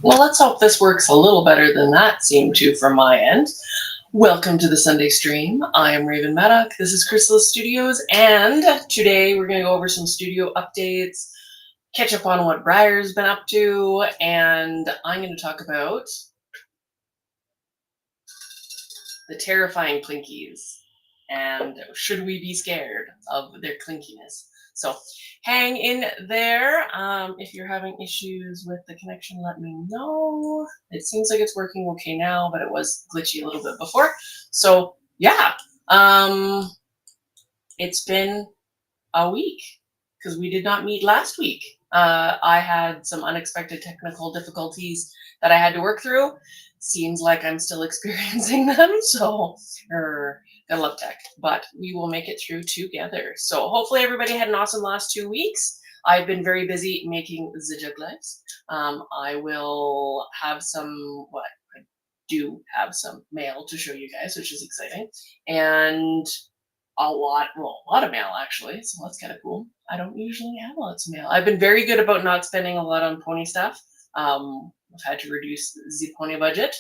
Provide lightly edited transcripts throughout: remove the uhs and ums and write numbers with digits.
Well, let's hope this works a little better than that seemed to from my end. Welcome to the Sunday stream. I am Raven Maddock. This is Khrysalis Studios, and today we're going to go over some studio updates, catch up on what Briar's been up to, and I'm going to talk about the terrifying Clinkies, and should we be scared of their clinkiness? So hang in there. If you're having issues with the connection, let me know. It seems like it's working okay now, but it was glitchy a little bit before. So yeah, it's been a week because we did not meet last week. I had some unexpected technical difficulties that I had to work through. Seems like I'm still experiencing them, so gotta love tech, but we will make it through together. So hopefully everybody had an awesome last 2 weeks. I've been very busy making the Jug Lives. I will have I do have some mail to show you guys, which is exciting, and a lot of mail actually, so that's kind of cool. I don't usually have lots of mail. I've been very good about not spending a lot on pony stuff. I've had to reduce the pony budget,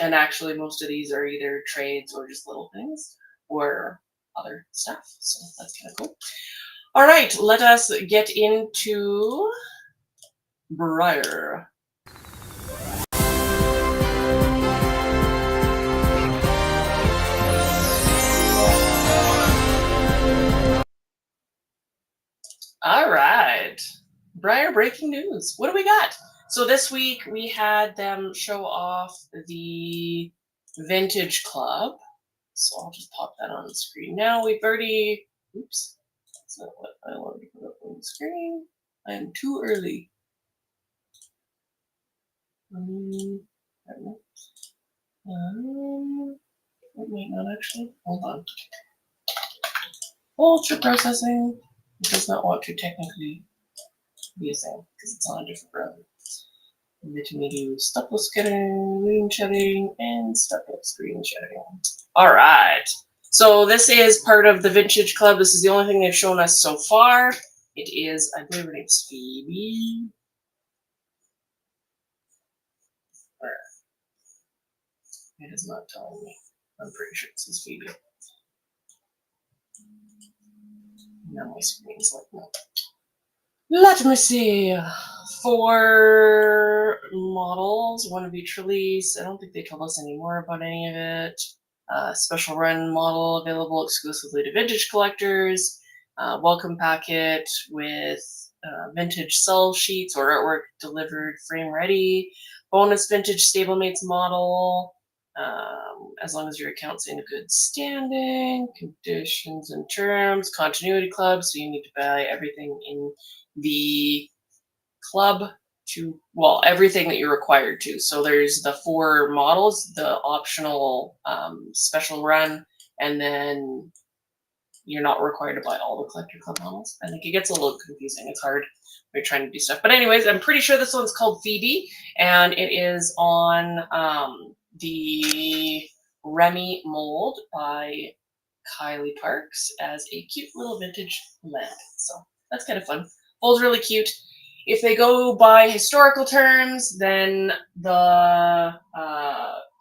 and actually most of these are either trades or just little things or other stuff, so that's kind of cool. All right, let us get into Briar. All right, Briar breaking news. What do we got? So this week we had them show off the Vintage Club. So I'll just pop that on the screen now. We've already, oops, that's not what I wanted to put up on the screen. I'm too early. It might not actually. Hold on. Ultra processing. It does not want to technically be a thing because it's on a different browser. Let me do stopless screen sharing and stopless screen sharing. All right. So this is part of the Vintage Club. This is the only thing they've shown us so far. It is, I believe her name's Phoebe. It is not telling me. I'm pretty sure it says Phoebe. Now my screen's like, no. Let me see. 4 models, one of each release. I don't think they told us any more about any of it. Special run model available exclusively to vintage collectors. Welcome packet with vintage cell sheets or artwork delivered frame ready. Bonus vintage stablemates model. As long as your account's in good standing, conditions and terms, continuity club, so you need to buy everything in the club to, well, everything that you're required to. So there's the 4 models, the optional special run, and then you're not required to buy all the collector club models. I think it gets a little confusing. It's hard when you're trying to do stuff. But anyways, I'm pretty sure this one's called Phoebe, and it is on the Remy mold by Kylie Parks as a cute little vintage lamp. So that's kind of fun. Folds really cute. If they go by historical terms, then the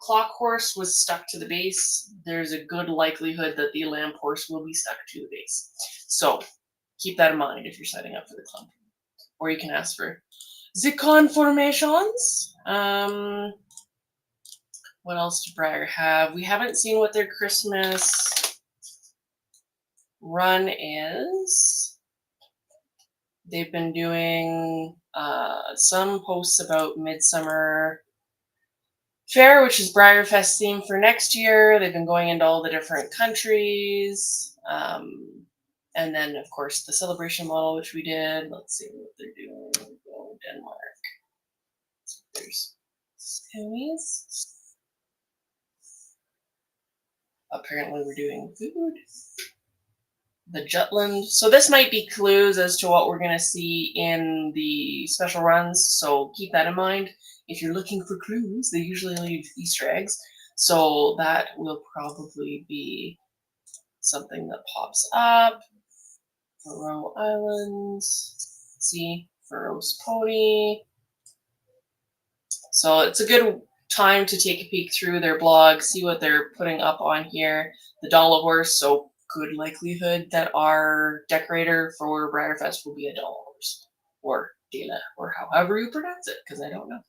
clock horse was stuck to the base. There's a good likelihood that the lamp horse will be stuck to the base. So keep that in mind if you're setting up for the club. Or you can ask for the conformations. What else does Briar have? We haven't seen what their Christmas run is. They've been doing some posts about Midsummer fair, which is Briarfest theme for next year. They've been going into all the different countries. And then, of course, the celebration model, which we did. Let's see what they're doing. Go Denmark. There's Emmys. Apparently, we're doing food. The Jutland. So this might be clues as to what we're going to see in the special runs. So keep that in mind. If you're looking for clues, they usually leave Easter eggs. So that will probably be something that pops up. Faroe Islands. See, Faroe's Pony. So it's a good time to take a peek through their blog, see what they're putting up on here. The Dollar Horse, so good likelihood that our decorator for Briarfest will be a Dollar Horse or Dela, or however you pronounce it, because I don't know.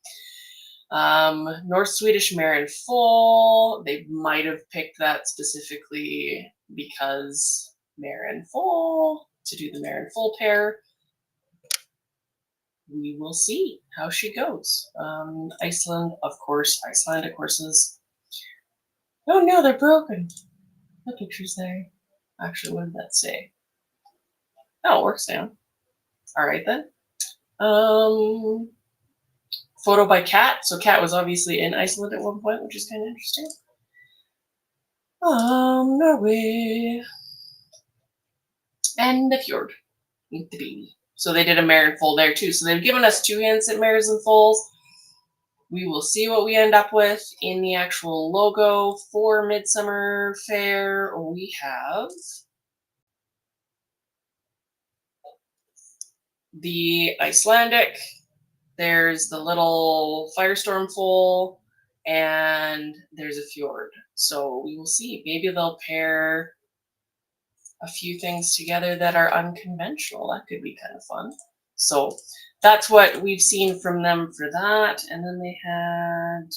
North Swedish Marin Full, they might have picked that specifically because Marin Full, to do the Marin Full pair. We will see how she goes. Iceland, of course, Icelandic horses. Oh no, they're broken. The picture's there. Actually, what did that say? Oh, it works now. All right then. Photo by Kat. So Kat was obviously in Iceland at one point, which is kind of interesting. Norway. And the fjord. Meet the baby. So they did a mare and foal there too. So they've given us 2 hints at mares and foals. We will see what we end up with in the actual logo for Midsummer Fair. We have the Icelandic. There's the little Firestorm foal, and there's a fjord. So we will see. Maybe they'll pair a few things together that are unconventional. That could be kind of fun. So that's what we've seen from them for that. And then they had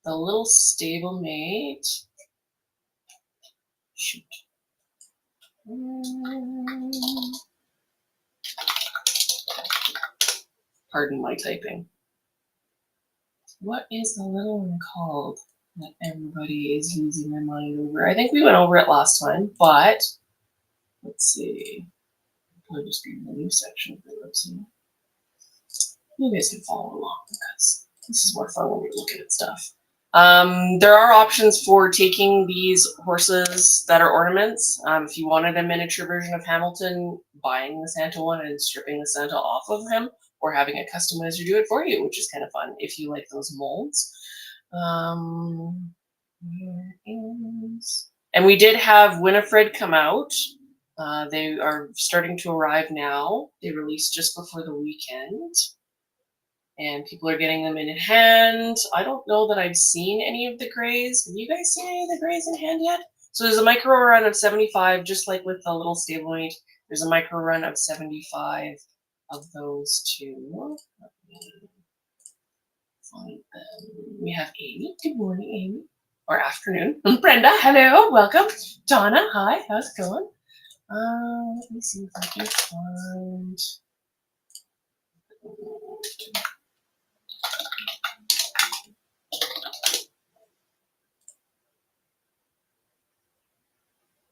the little stablemate. Shoot. Pardon my typing. What is the little one called that everybody is losing their mind over? I think we went over it last time, but let's see. I'll just be in the new section for the website. You guys can follow along because this is more fun when you're looking at stuff. There are options for taking these horses that are ornaments. If you wanted a miniature version of Hamilton, buying the Santa one and stripping the Santa off of him, or having a customizer do it for you, which is kind of fun if you like those molds. And we did have Winifred come out. They are starting to arrive now. They released just before the weekend. And people are getting them in hand. I don't know that I've seen any of the grays. Have you guys seen any of the grays in hand yet? So there's a micro run of 75, just like with the little stablemate. There's a micro run of 75 of those two. Let me find them. We have Amy. Good morning, Amy. Or afternoon. Brenda, hello, welcome. Donna, hi, how's it going? Let me see if I can find.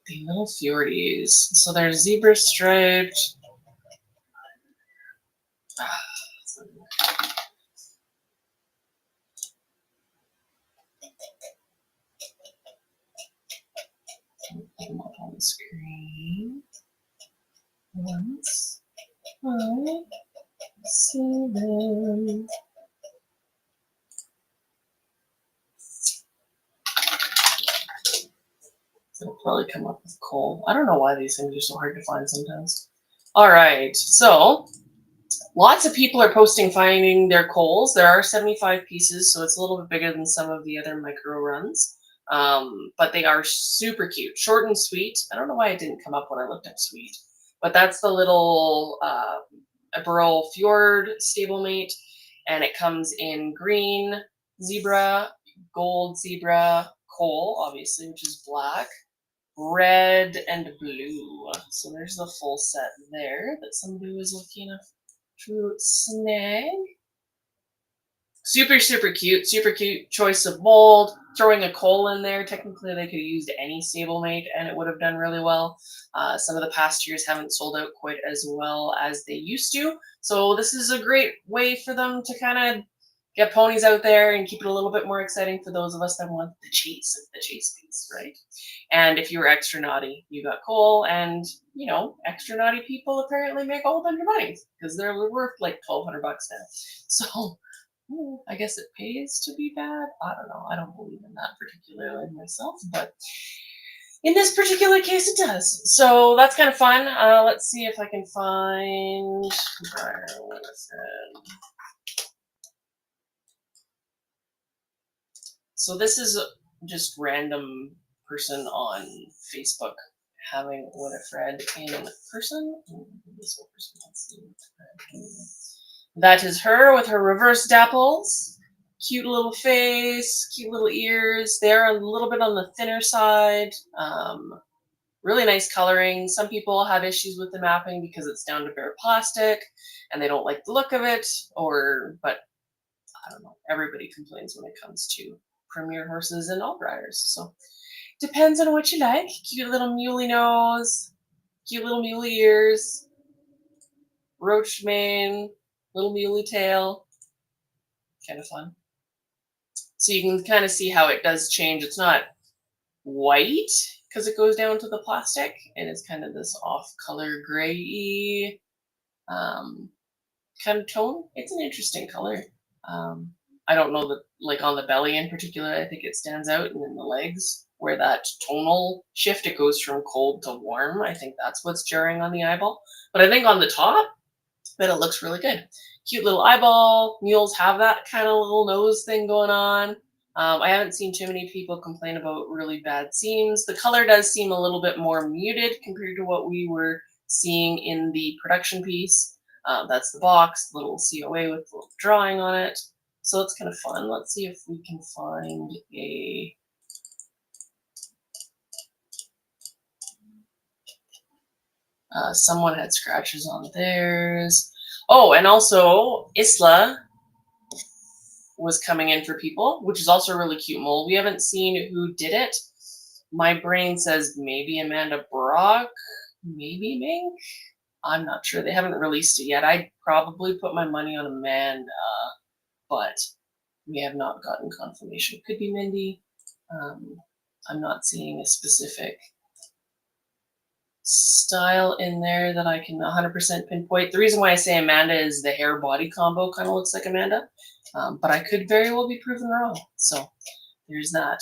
The little fjordies. So they're zebra striped. Put them up on the screen. Once I see them. It'll probably come up with coal. I don't know why these things are so hard to find sometimes. All right, so lots of people are posting finding their coals. There are 75 pieces, so it's a little bit bigger than some of the other micro runs. But they are super cute, short and sweet. I don't know why it didn't come up when I looked up sweet, but that's the little Overo Fjord stablemate, and it comes in green zebra, gold zebra, coal, obviously, which is black, red, and blue. So there's the full set there that somebody was lucky enough to snag. Super, super cute choice of mold. Throwing a coal in there, technically they could have used any stablemate and it would have done really well. Some of the past years haven't sold out quite as well as they used to. So this is a great way for them to kind of get ponies out there and keep it a little bit more exciting for those of us that want the chase piece, right? And if you were extra naughty, you got coal, and you know, extra naughty people apparently make a whole bunch of money because they're worth like $1,200 now. So I guess it pays to be bad. I don't know. I don't believe in that particularly myself, but in this particular case, it does. So that's kind of fun. Let's see if I can find. So this is just random person on Facebook having Winifred in person. That is her with her reverse dapples. Cute little face, cute little ears. They're a little bit on the thinner side. Really nice coloring. Some people have issues with the mapping because it's down to bare plastic and they don't like the look of it, but I don't know. Everybody complains when it comes to Premier horses and all riders. So depends on what you like. Cute little muley nose, cute little muley ears, roach mane, little muley tail. Kind of fun. So you can kind of see how it does change. It's not white because it goes down to the plastic and it's kind of this off color gray kind of tone. It's an interesting color. I don't know that, like on the belly in particular, I think it stands out, and in the legs where that tonal shift, it goes from cold to warm. I think that's what's jarring on the eyeball. But I think on the top, that it looks really good. Cute little eyeball. Mules have that kind of little nose thing going on. I haven't seen too many people complain about really bad seams. The color does seem a little bit more muted compared to what we were seeing in the production piece. That's the box, little COA with a little drawing on it. So it's kind of fun. Let's see if we can find a... someone had scratches on theirs. Oh, and also Isla was coming in for people, which is also a really cute mold. We haven't seen who did it. My brain says maybe Amanda Brock, maybe Mink. I'm not sure. They haven't released it yet. I'd probably put my money on Amanda, but we have not gotten confirmation. Could be Mindy. I'm not seeing a specific style in there that I can 100% pinpoint. The reason why I say Amanda is the hair body combo kind of looks like Amanda, but I could very well be proven wrong. So there's that.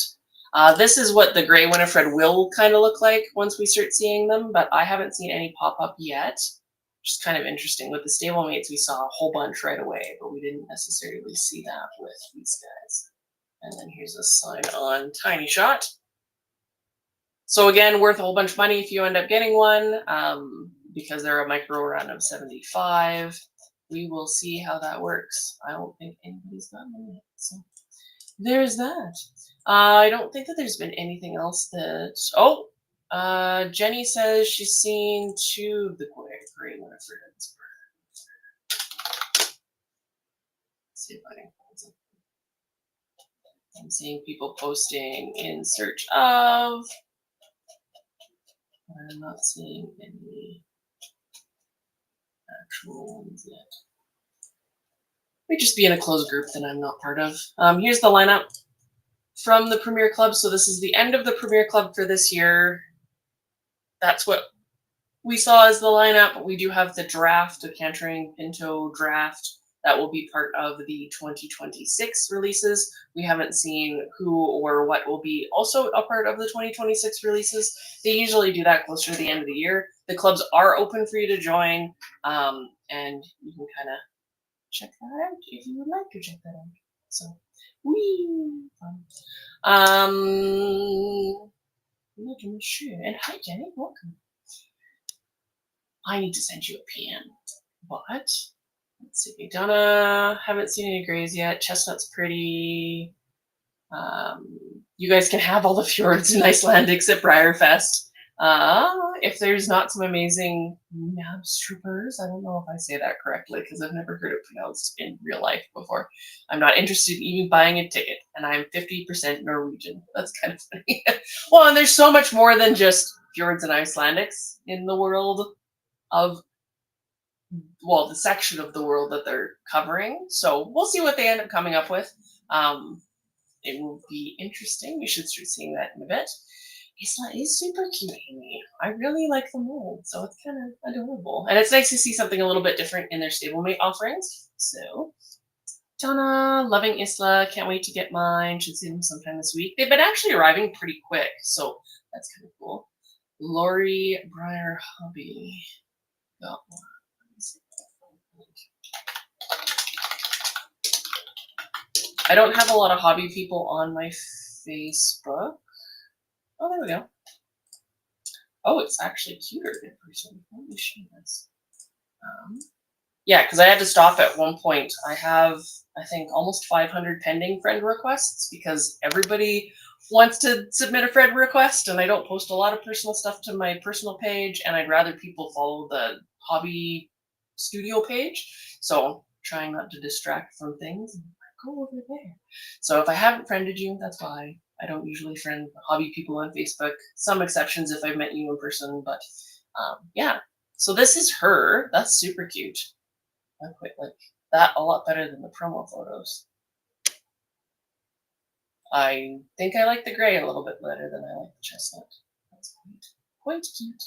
This is what the gray Winifred will kind of look like once we start seeing them, but I haven't seen any pop up yet, which is kind of interesting. With the stablemates, we saw a whole bunch right away, but we didn't necessarily see that with these guys. And then here's a sign on Tiny Shot. So again, worth a whole bunch of money if you end up getting one, because they're a micro run of 75. We will see how that works. I don't think anybody's gotten them yet, so there's that. I don't think that there's been anything else that... Oh, Jenny says she's seen 2 of the gray Winifreds. Let's see if I can find something. I'm seeing people posting in search of... I'm not seeing any actual ones yet. May just be in a closed group that I'm not part of. Here's the lineup from the Premier Club. So this is the end of the Premier Club for this year. That's what we saw as the lineup. We do have the draft, the Cantering Pinto draft, that will be part of the 2026 releases. We haven't seen who or what will be also a part of the 2026 releases. They usually do that closer to the end of the year. The clubs are open for you to join, and you can kind of check that out if you would like to check that out. So, wee! Making sure. And hi, Jenny, welcome. I need to send you a PM, but let's see. Donna, haven't seen any grays yet. Chestnut's pretty. You guys can have all the fjords in Iceland except Briarfest. if there's not some amazing Nabstroopers. I don't know if I say that correctly because I've never heard it pronounced in real life before. I'm not interested in even buying a ticket, and I'm 50% Norwegian. That's kind of funny. Well, and there's so much more than just fjords and Icelandics in the world of, well, the section of the world that they're covering. So we'll see what they end up coming up with. It will be interesting. We should start seeing that in a bit. Isla is super cute, Amy. I really like the mold, so it's kind of adorable. And it's nice to see something a little bit different in their stablemate offerings. So, Donna, loving Isla. Can't wait to get mine. Should see them sometime this week. They've been actually arriving pretty quick, so that's kind of cool. Lori Breyer Hobby. Got one. I don't have a lot of hobby people on my Facebook. Oh, there we go. Oh, it's actually cuter in person. Let me show this. Yeah, because I had to stop at one point. I have, I think, almost 500 pending friend requests because everybody wants to submit a friend request, and I don't post a lot of personal stuff to my personal page, and I'd rather people follow the hobby studio page. So trying not to distract from things. Go over there. So if I haven't friended you, that's why. I don't usually friend hobby people on Facebook. Some exceptions if I've met you in person, but yeah. So this is her. That's super cute. I quite like that a lot better than the promo photos. I think I like the gray a little bit better than I like the chestnut. That's quite cute.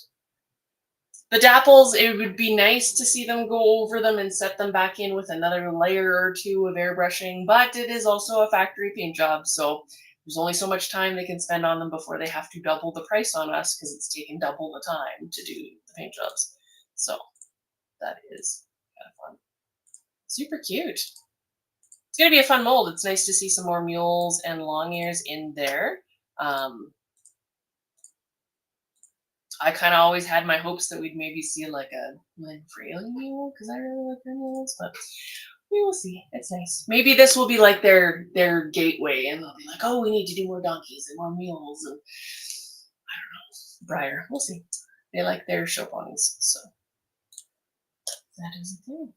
The dapples, it would be nice to see them go over them and set them back in with another layer or two of airbrushing, but it is also a factory paint job, so there's only so much time they can spend on them before they have to double the price on us because it's taken double the time to do the paint jobs. So that is kind of fun. Super cute. It's going to be a fun mold. It's nice to see some more mules and long ears in there. I kind of always had my hopes that we'd maybe see like a Lynn Fraley mule because I really like their mules, but we will see. It's nice. Maybe this will be like their gateway, and they'll be like, "Oh, we need to do more donkeys and more mules," and I don't know. Briar, we'll see. They like their show ponies, so that is the thing.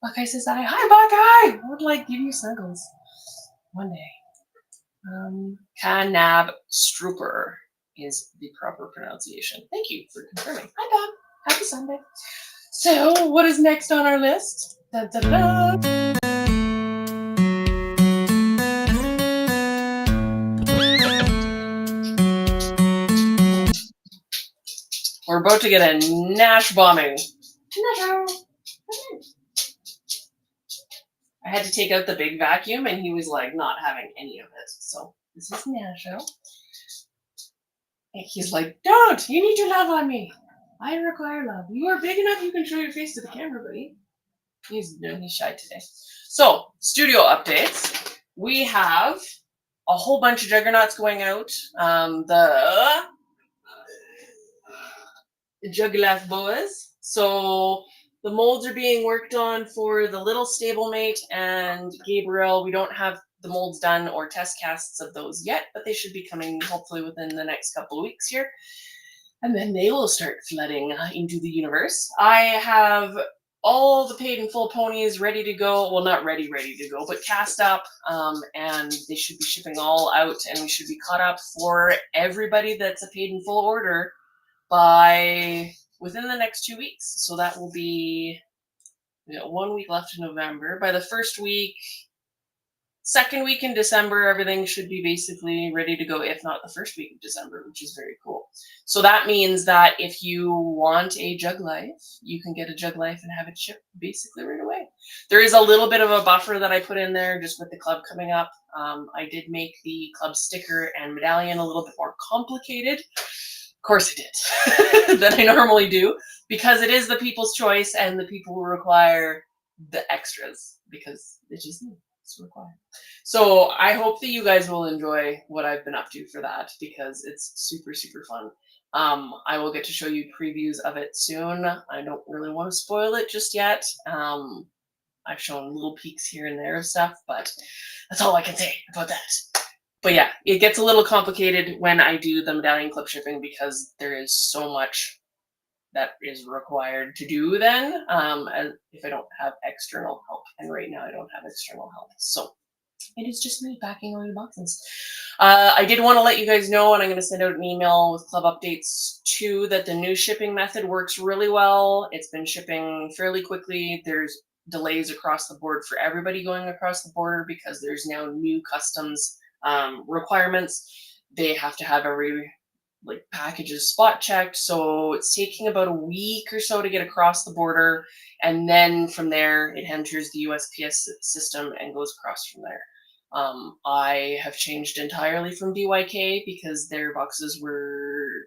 Buckeye says, "Hi, Buckeye. I would like give you snuggles one day." Canab Strooper is the proper pronunciation. Thank you for confirming. Hi, Bob. Happy Sunday. So, what is next on our list? Da, da, da. We're about to get a Nash bombing. I had to take out the big vacuum, and he was like not having any of it. So, this is Nasho. He's like, "Don't! You need to love on me. I require love. You are big enough you can show your face to the camera, buddy." He's shy today. So, studio updates. We have a whole bunch of juggernauts going out. The Jug Life boas. So, the molds are being worked on for the little stablemate and Gabriel. We don't have the molds done or test casts of those yet, but they should be coming hopefully within the next couple of weeks here. And then they will start flooding into the universe. I have all the paid in full ponies ready to go. Well, not ready to go, but cast up. And they should be shipping all out, and we should be caught up for everybody that's a paid in full order by within the next 2 weeks. So that will be 1 week left in November. By the first week, second week in December, everything should be basically ready to go, if not the first week of December, which is very cool. So that means that if you want a Jug Life, you can get a Jug Life and have it shipped basically right away. There is a little bit of a buffer that I put in there just with the club coming up. I did make the club sticker and medallion a little bit more complicated. Of course I did, than I normally do, because it is the people's choice and the people who require the extras, because it just it's required. So I hope that you guys will enjoy what I've been up to for that, because it's super, super fun. I will get to show you previews of it soon. I don't really want to spoil it just yet. I've shown little peeks here and there of stuff, but that's all I can say about that. But yeah, it gets a little complicated when I do the medallion clip shipping because there is so much that is required to do then, as if I don't have external help. And right now I don't have external help. So it is just me packing all your boxes. I did want to let you guys know, and I'm going to send out an email with club updates too, that the new shipping method works really well. It's been shipping fairly quickly. There's delays across the board for everybody going across the border because there's now new customs requirements. They have to have every packages spot checked, so it's taking about a week or so to get across the border, and then from there it enters the USPS system and goes across from there. I have changed entirely from BYK because their boxes were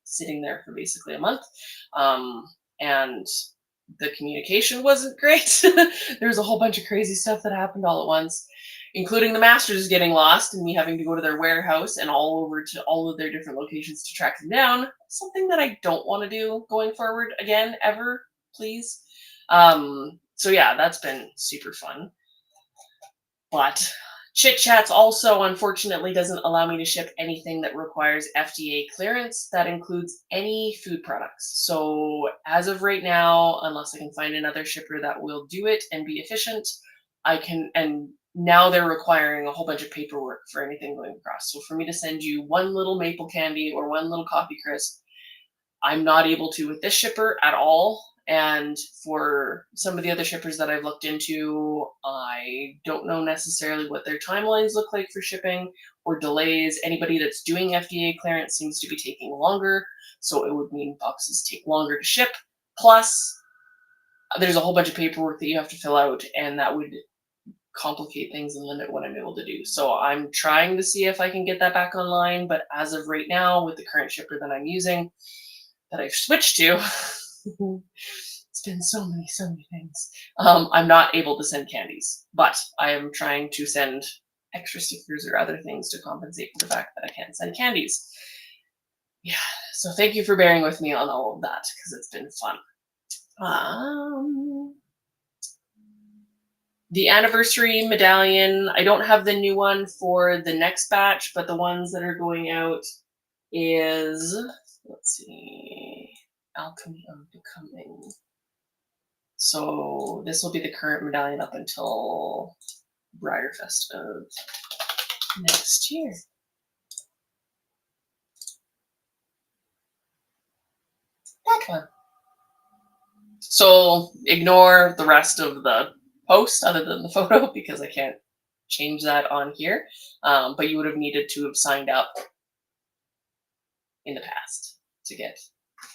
sitting there for basically a month, and the communication wasn't great. There was a whole bunch of crazy stuff that happened all at once, including the masters getting lost and me having to go to their warehouse and all over to all of their different locations to track them down. Something that I don't want to do going forward again, ever, please. So yeah, that's been super fun. But Chit Chats also, unfortunately, doesn't allow me to ship anything that requires FDA clearance. That includes any food products. So as of right now, unless I can find another shipper that will do it and be efficient, I can, and now they're requiring a whole bunch of paperwork for anything going across. So for me to send you one little maple candy or one little coffee crisp, I'm not able to with this shipper at all. And for some of the other shippers that I've looked into, I don't know necessarily what their timelines look like for shipping or delays. Anybody that's doing FDA clearance seems to be taking longer, so it would mean boxes take longer to ship. Plus, there's a whole bunch of paperwork that you have to fill out, and that would complicate things and limit what I'm able to do. So I'm trying to see if I can get that back online, but as of right now, with the current shipper that I'm using, that I've switched to, it's been so many things. I'm not able to send candies, but I am trying to send extra stickers or other things to compensate for the fact that I can't send candies. Yeah, so thank you for bearing with me on all of that because it's been fun. The anniversary medallion, I don't have the new one for the next batch, but the ones that are going out is, let's see, Alchemy of Becoming. So this will be the current medallion up until Briarfest of next year. That one. So ignore the rest of the post other than the photo because I can't change that on here. But you would have needed to have signed up in the past to get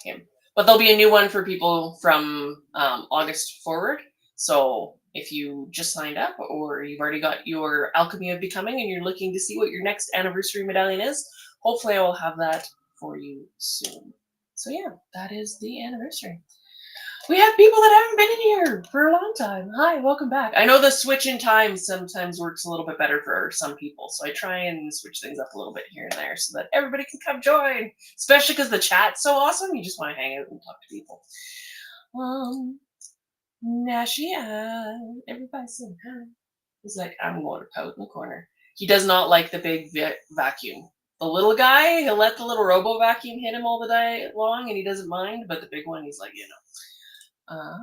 him. But there'll be a new one for people from August forward. So if you just signed up or you've already got your Alchemy of Becoming and you're looking to see what your next anniversary medallion is, hopefully I will have that for you soon. So yeah, that is the anniversary. We have people that haven't been in here for a long time. Hi, welcome back. I know the switch in time sometimes works a little bit better for some people, so I try and switch things up a little bit here and there so that everybody can come join, especially because the chat's so awesome. You just want to hang out and talk to people. Nashi, everybody's saying hi. He's like, I'm going to pout in the corner. He does not like the big vacuum. The little guy, he'll let the little robo vacuum hit him all the day long and he doesn't mind, but the big one, he's like, I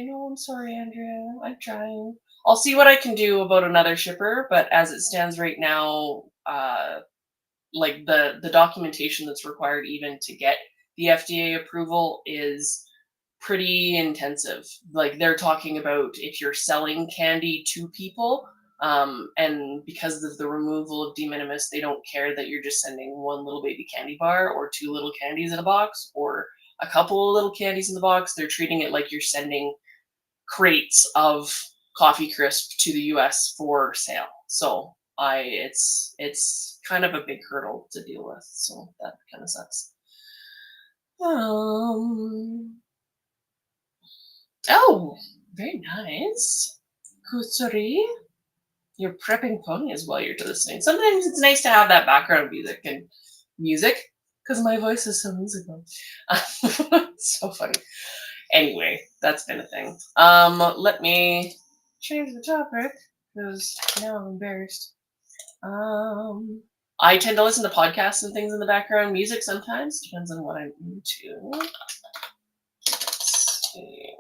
know, I'm sorry, Andrea. I'm trying. I'll see what I can do about another shipper, but as it stands right now, like the documentation that's required even to get the FDA approval is pretty intensive. Like they're talking about if you're selling candy to people, and because of the removal of de minimis, they don't care that you're just sending one little baby candy bar or two little candies in a box or a couple of little candies in the box. They're treating it like you're sending crates of coffee crisp to the US for sale. So it's kind of a big hurdle to deal with. So that kind of sucks. Oh, very nice. Kusuri. You're prepping ponies while you're listening. Sometimes it's nice to have that background music because my voice is so musical. So funny. Anyway, that's been a thing. Let me change the topic because now I'm embarrassed. I tend to listen to podcasts and things in the background. Music sometimes, depends on what I'm into. Let's see.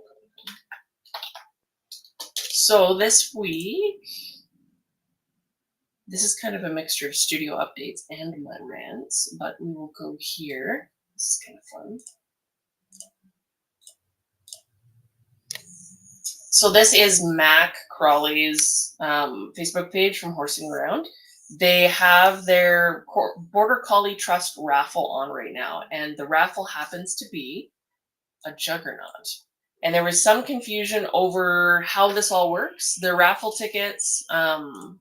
So this week, this is kind of a mixture of studio updates and my rants, but we will go here. This is kind of fun. So this is Mac Crawley's Facebook page from Horsing Around. They have their Border Collie Trust raffle on right now, and the raffle happens to be a juggernaut. And there was some confusion over how this all works. The raffle tickets, let's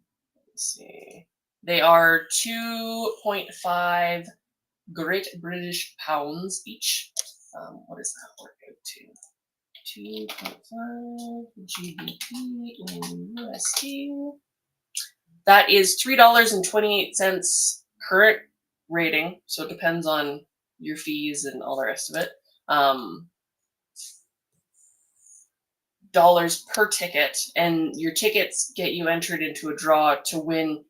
see, they are 2.5 Great British pounds each. What does that work out to? 2.5 GBP in USD. That is $3.28 current rating, so it depends on your fees and all the rest of it. Dollars per ticket, and your tickets get you entered into a draw to win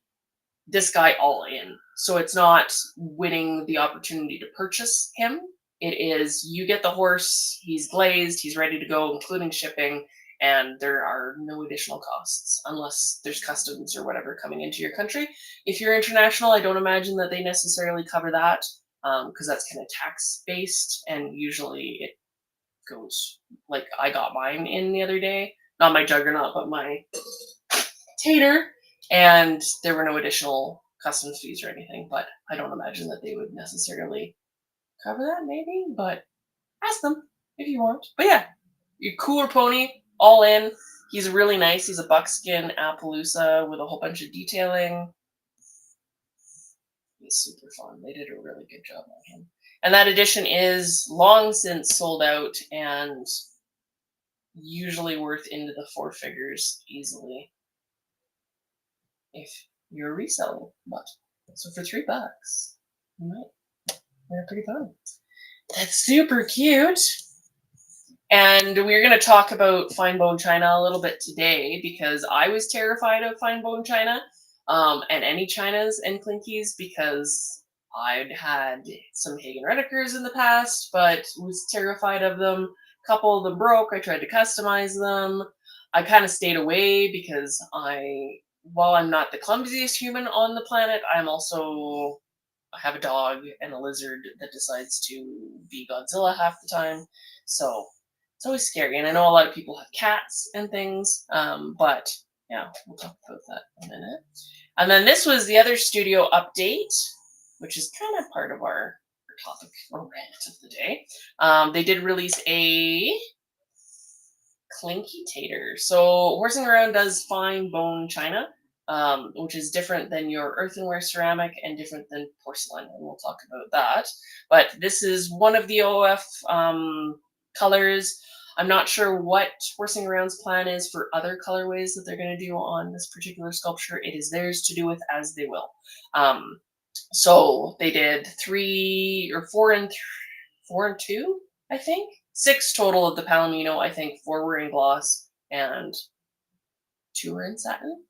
this guy all in. So it's not winning the opportunity to purchase him. It is you get the horse, he's glazed, he's ready to go, including shipping, and there are no additional costs unless there's customs or whatever coming into your country. If you're international, I don't imagine that they necessarily cover that because that's kind of tax based, and usually it goes like I got mine in the other day, not my juggernaut, but my Tater, and there were no additional customs fees or anything, but I don't imagine that they would necessarily cover that, maybe, but ask them if you want. But yeah, your cooler pony, all in. He's really nice. He's a buckskin Appaloosa with a whole bunch of detailing. He's super fun. They did a really good job on him. And that edition is long since sold out and usually worth into the 4 figures easily if you're reselling. But so for $3, they're pretty fun. That's super cute. And we're going to talk about fine bone china a little bit today because I was terrified of fine bone china and any chinas and Clinkies because I'd had some Hagen Redekers in the past, but was terrified of them. A couple of them broke. I tried to customize them. I kind of stayed away because while I'm not the clumsiest human on the planet, I have a dog and a lizard that decides to be Godzilla half the time. So it's always scary. And I know a lot of people have cats and things, but yeah, we'll talk about that in a minute. And then this was the other studio update, which is kind of part of our topic or rant of the day. They did release a Clinky Tater. So Horsing Around does fine bone china, which is different than your earthenware ceramic and different than porcelain, and we'll talk about that. But this is one of the OF colors. I'm not sure what Horsing Around's plan is for other colorways that they're going to do on this particular sculpture. It is theirs to do with as they will. So they did 3 or 4 and 2, I think. 6 total of the Palomino. I think 4 were in gloss and 2 were in satin.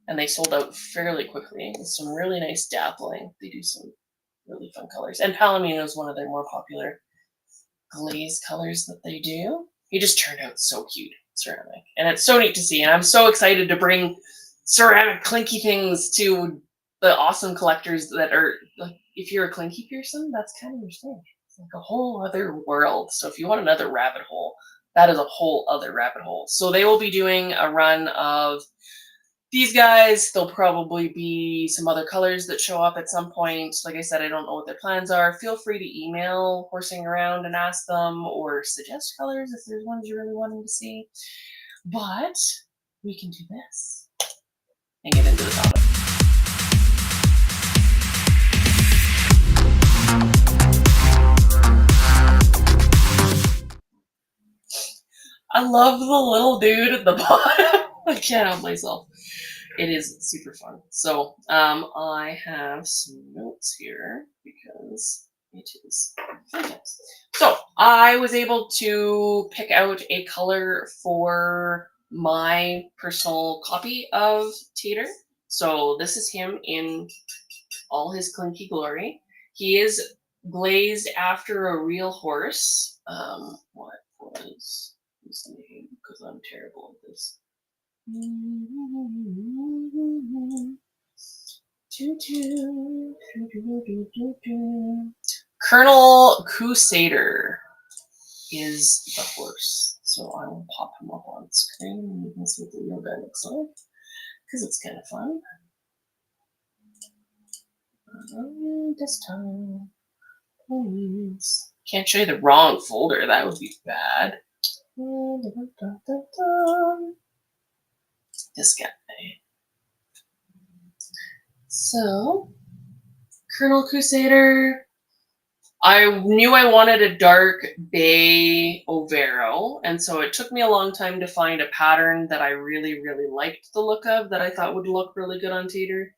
And they sold out fairly quickly with some really nice dappling. They do some really fun colors. And Palomino is one of their more popular glaze colors that they do. He just turned out so cute, ceramic. And it's so neat to see. And I'm so excited to bring ceramic Clinky things to the awesome collectors that are, like, if you're a Clinky person, that's kind of your thing. It's like a whole other world. So if you want another rabbit hole, that is a whole other rabbit hole. So they will be doing a run of these guys. There'll probably be some other colors that show up at some point. Like I said, I don't know what their plans are. Feel free to email Horsing Around and ask them, or suggest colors if there's ones you're really wanting to see. But we can do this and get into the topic. I love the little dude at the bottom. I can't help myself. It is super fun. So I have some notes here because it is fantastic. So I was able to pick out a color for my personal copy of Tater. So this is him in all his Clinky glory. He is glazed after a real horse. What was his name? Because I'm terrible at this. Colonel Khrysalis is the horse. So I will pop him up on screen and you can see what the real guy looks like. Because it's kind of fun. This time. Please. Can't show you the wrong folder. That would be bad. This guy. So, Colonel Crusader. I knew I wanted a dark bay Overo, and so it took me a long time to find a pattern that I really, really liked the look of, that I thought would look really good on Tater.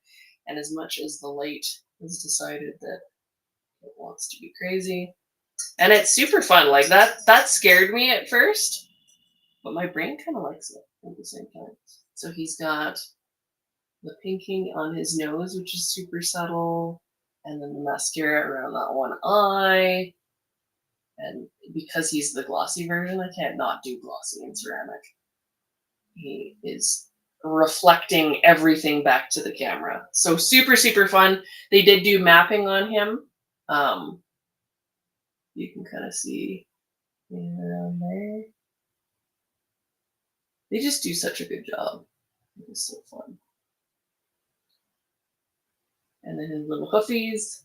And as much as the light has decided that it wants to be crazy. And it's super fun. Like that scared me at first, but my brain kind of likes it at the same time. So he's got the pinking on his nose, which is super subtle, and then the mascara around that one eye. And because he's the glossy version, I can't not do glossy in ceramic. He is reflecting everything back to the camera. So super, super fun. They did do mapping on him. You can kind of see around there. They just do such a good job. It is so fun. And then his little hoofies.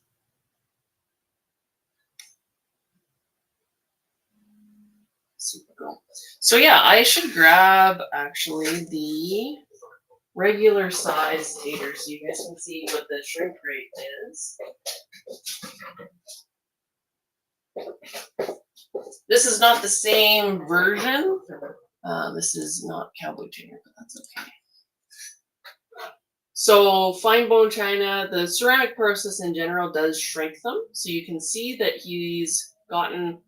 Super cool. So yeah, I should grab actually the regular size Tater so you guys can see what the shrink rate is. This is not the same version. This is not Cowboy Tater, but that's okay. So fine bone china, the ceramic process in general does shrink them. So you can see that he's gotten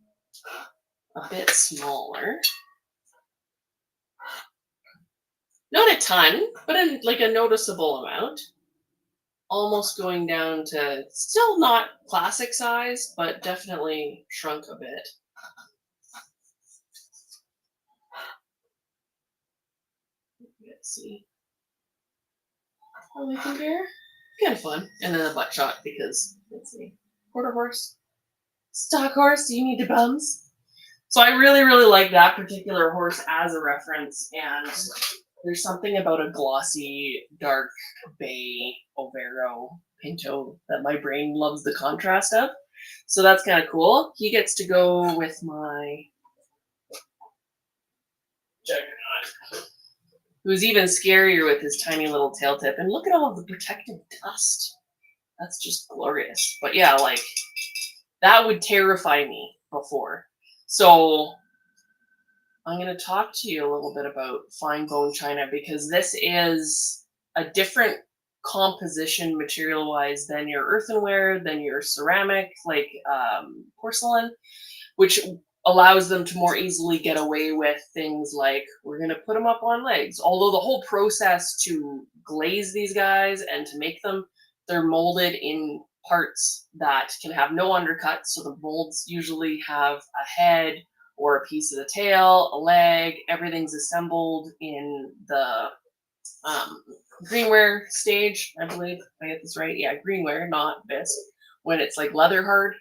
a bit smaller. Not a ton, but like a noticeable amount. Almost going down to still not classic size, but definitely shrunk a bit. Let's see how we compare. Kind of fun. And then a butt shot because, let's see, quarter horse, stock horse, you need the bums. So I really, really like that particular horse as a reference, and there's something about a glossy, dark bay Overo Pinto that my brain loves the contrast of. So that's kind of cool. He gets to go with my Juggernaut, who's even scarier with his tiny little tail tip. And look at all of the protective dust. That's just glorious. But yeah, like, that would terrify me before. So I'm going to talk to you a little bit about fine bone china, because this is a different composition material wise than your earthenware, than your ceramic, like porcelain, which allows them to more easily get away with things like, we're going to put them up on legs. Although the whole process to glaze these guys and to make them, they're molded in parts that can have no undercut. So the molds usually have a head or a piece of the tail, a leg, everything's assembled in the greenware stage, I believe. I get this right? Yeah, greenware, not bisque. When it's like leather hard,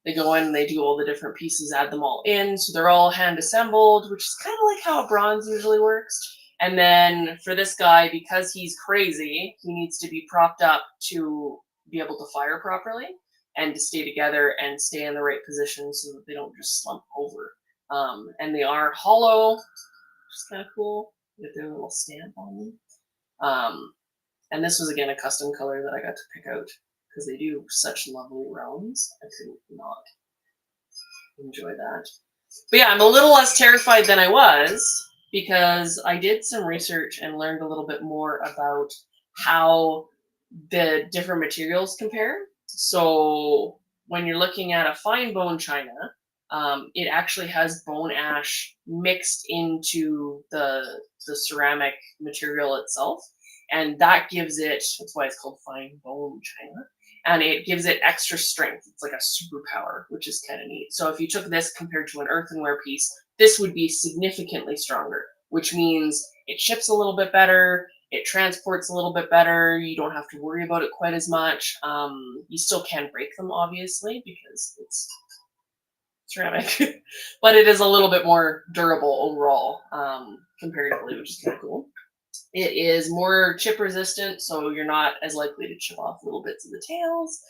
they go in and they do all the different pieces, add them all in. So they're all hand assembled, which is kind of like how a bronze usually works. And then for this guy, because he's crazy, he needs to be propped up to be able to fire properly and to stay together and stay in the right position so that they don't just slump over. And they are hollow, which is kind of cool. They have their little stamp on them. And this was, again, a custom color that I got to pick out because they do such lovely rounds. I couldn't not enjoy that. But yeah, I'm a little less terrified than I was because I did some research and learned a little bit more about how the different materials compare. So when you're looking at a fine bone china, it actually has bone ash mixed into the ceramic material itself. And that gives it, that's why it's called fine bone china, and it gives it extra strength. It's like a superpower, which is kind of neat. So if you took this compared to an earthenware piece, this would be significantly stronger, which means it ships a little bit better, it transports a little bit better, you don't have to worry about it quite as much. You still can break them, obviously, because it's ceramic, but it is a little bit more durable overall, comparatively, which is kind of cool. It is more chip resistant, so you're not as likely to chip off little bits of the tails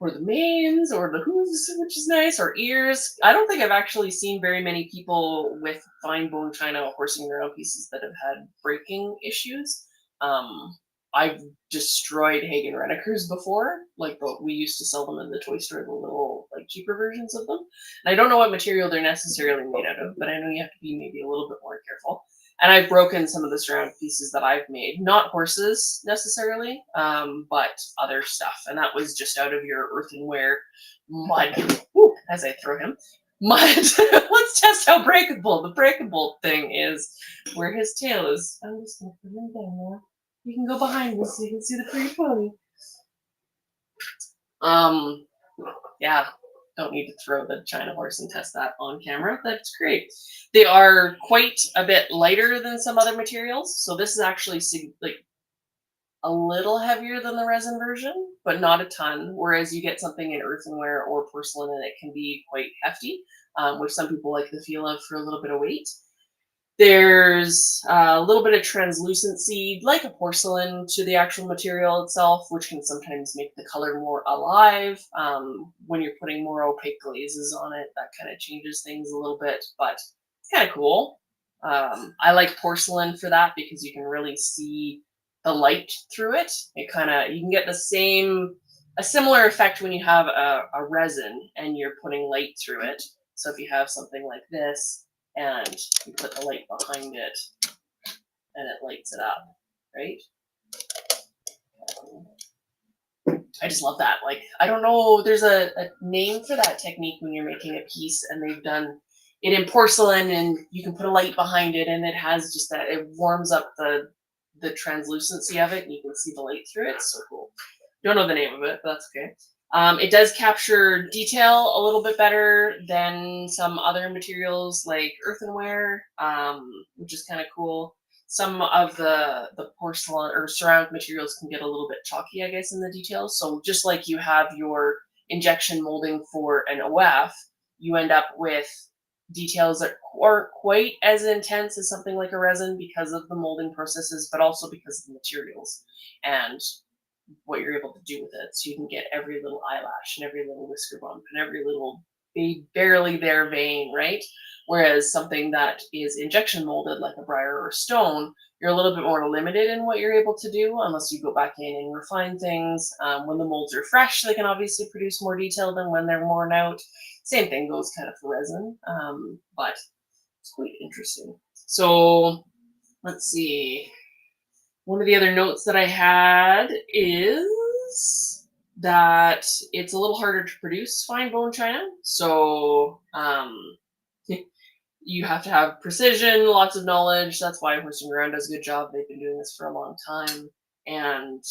or the manes or the hooves, which is nice, or ears. I don't think I've actually seen very many people with fine bone china horsing around pieces that have had breaking issues. I've destroyed Hagen Renekers before, like, but we used to sell them in the toy store, the little like cheaper versions of them. And I don't know what material they're necessarily made out of, but I know you have to be maybe a little bit more careful. And I've broken some of the ceramic pieces that I've made, not horses necessarily, but other stuff. And that was just out of your earthenware mud. Ooh, as I throw him. Mud. Let's test how breakable. The breakable thing is where his tail is. I'm just going to put him down there. You can go behind me so you can see the pretty pony. Yeah, don't need to throw the China horse and test that on camera. That's great. They are quite a bit lighter than some other materials. So this is actually like a little heavier than the resin version, but not a ton. Whereas you get something in earthenware or porcelain and it can be quite hefty, which some people like the feel of for a little bit of weight. There's a little bit of translucency, like a porcelain, to the actual material itself, which can sometimes make the color more alive. When you're putting more opaque glazes on it, that kind of changes things a little bit, but it's kind of cool. I like porcelain for that because you can really see the light through it. It kind of, you can get a similar effect when you have a resin and you're putting light through it. So if you have something like this, and you put the light behind it and it lights it up, right? I just love that. Like, I don't know, there's a name for that technique when you're making a piece and they've done it in porcelain and you can put a light behind it and it has just that, it warms up the translucency of it and you can see the light through it. It's so cool. Don't know the name of it, but that's okay. It does capture detail a little bit better than some other materials like earthenware, which is kind of cool. Some of the porcelain or ceramic materials can get a little bit chalky, I guess, in the details. So just like you have your injection molding for an OF, you end up with details that aren't quite as intense as something like a resin because of the molding processes, but also because of the materials and what you're able to do with it. So you can get every little eyelash and every little whisker bump and every little barely there vein, right? Whereas something that is injection molded like a briar or stone, you're a little bit more limited in what you're able to do unless you go back in and refine things. When the molds are fresh, they can obviously produce more detail than when they're worn out. Same thing goes kind of for resin, but it's quite interesting. So let's see. One of the other notes that I had is that it's a little harder to produce fine bone china. So you have to have precision, lots of knowledge. That's why Horsing Around does a good job. They've been doing this for a long time. And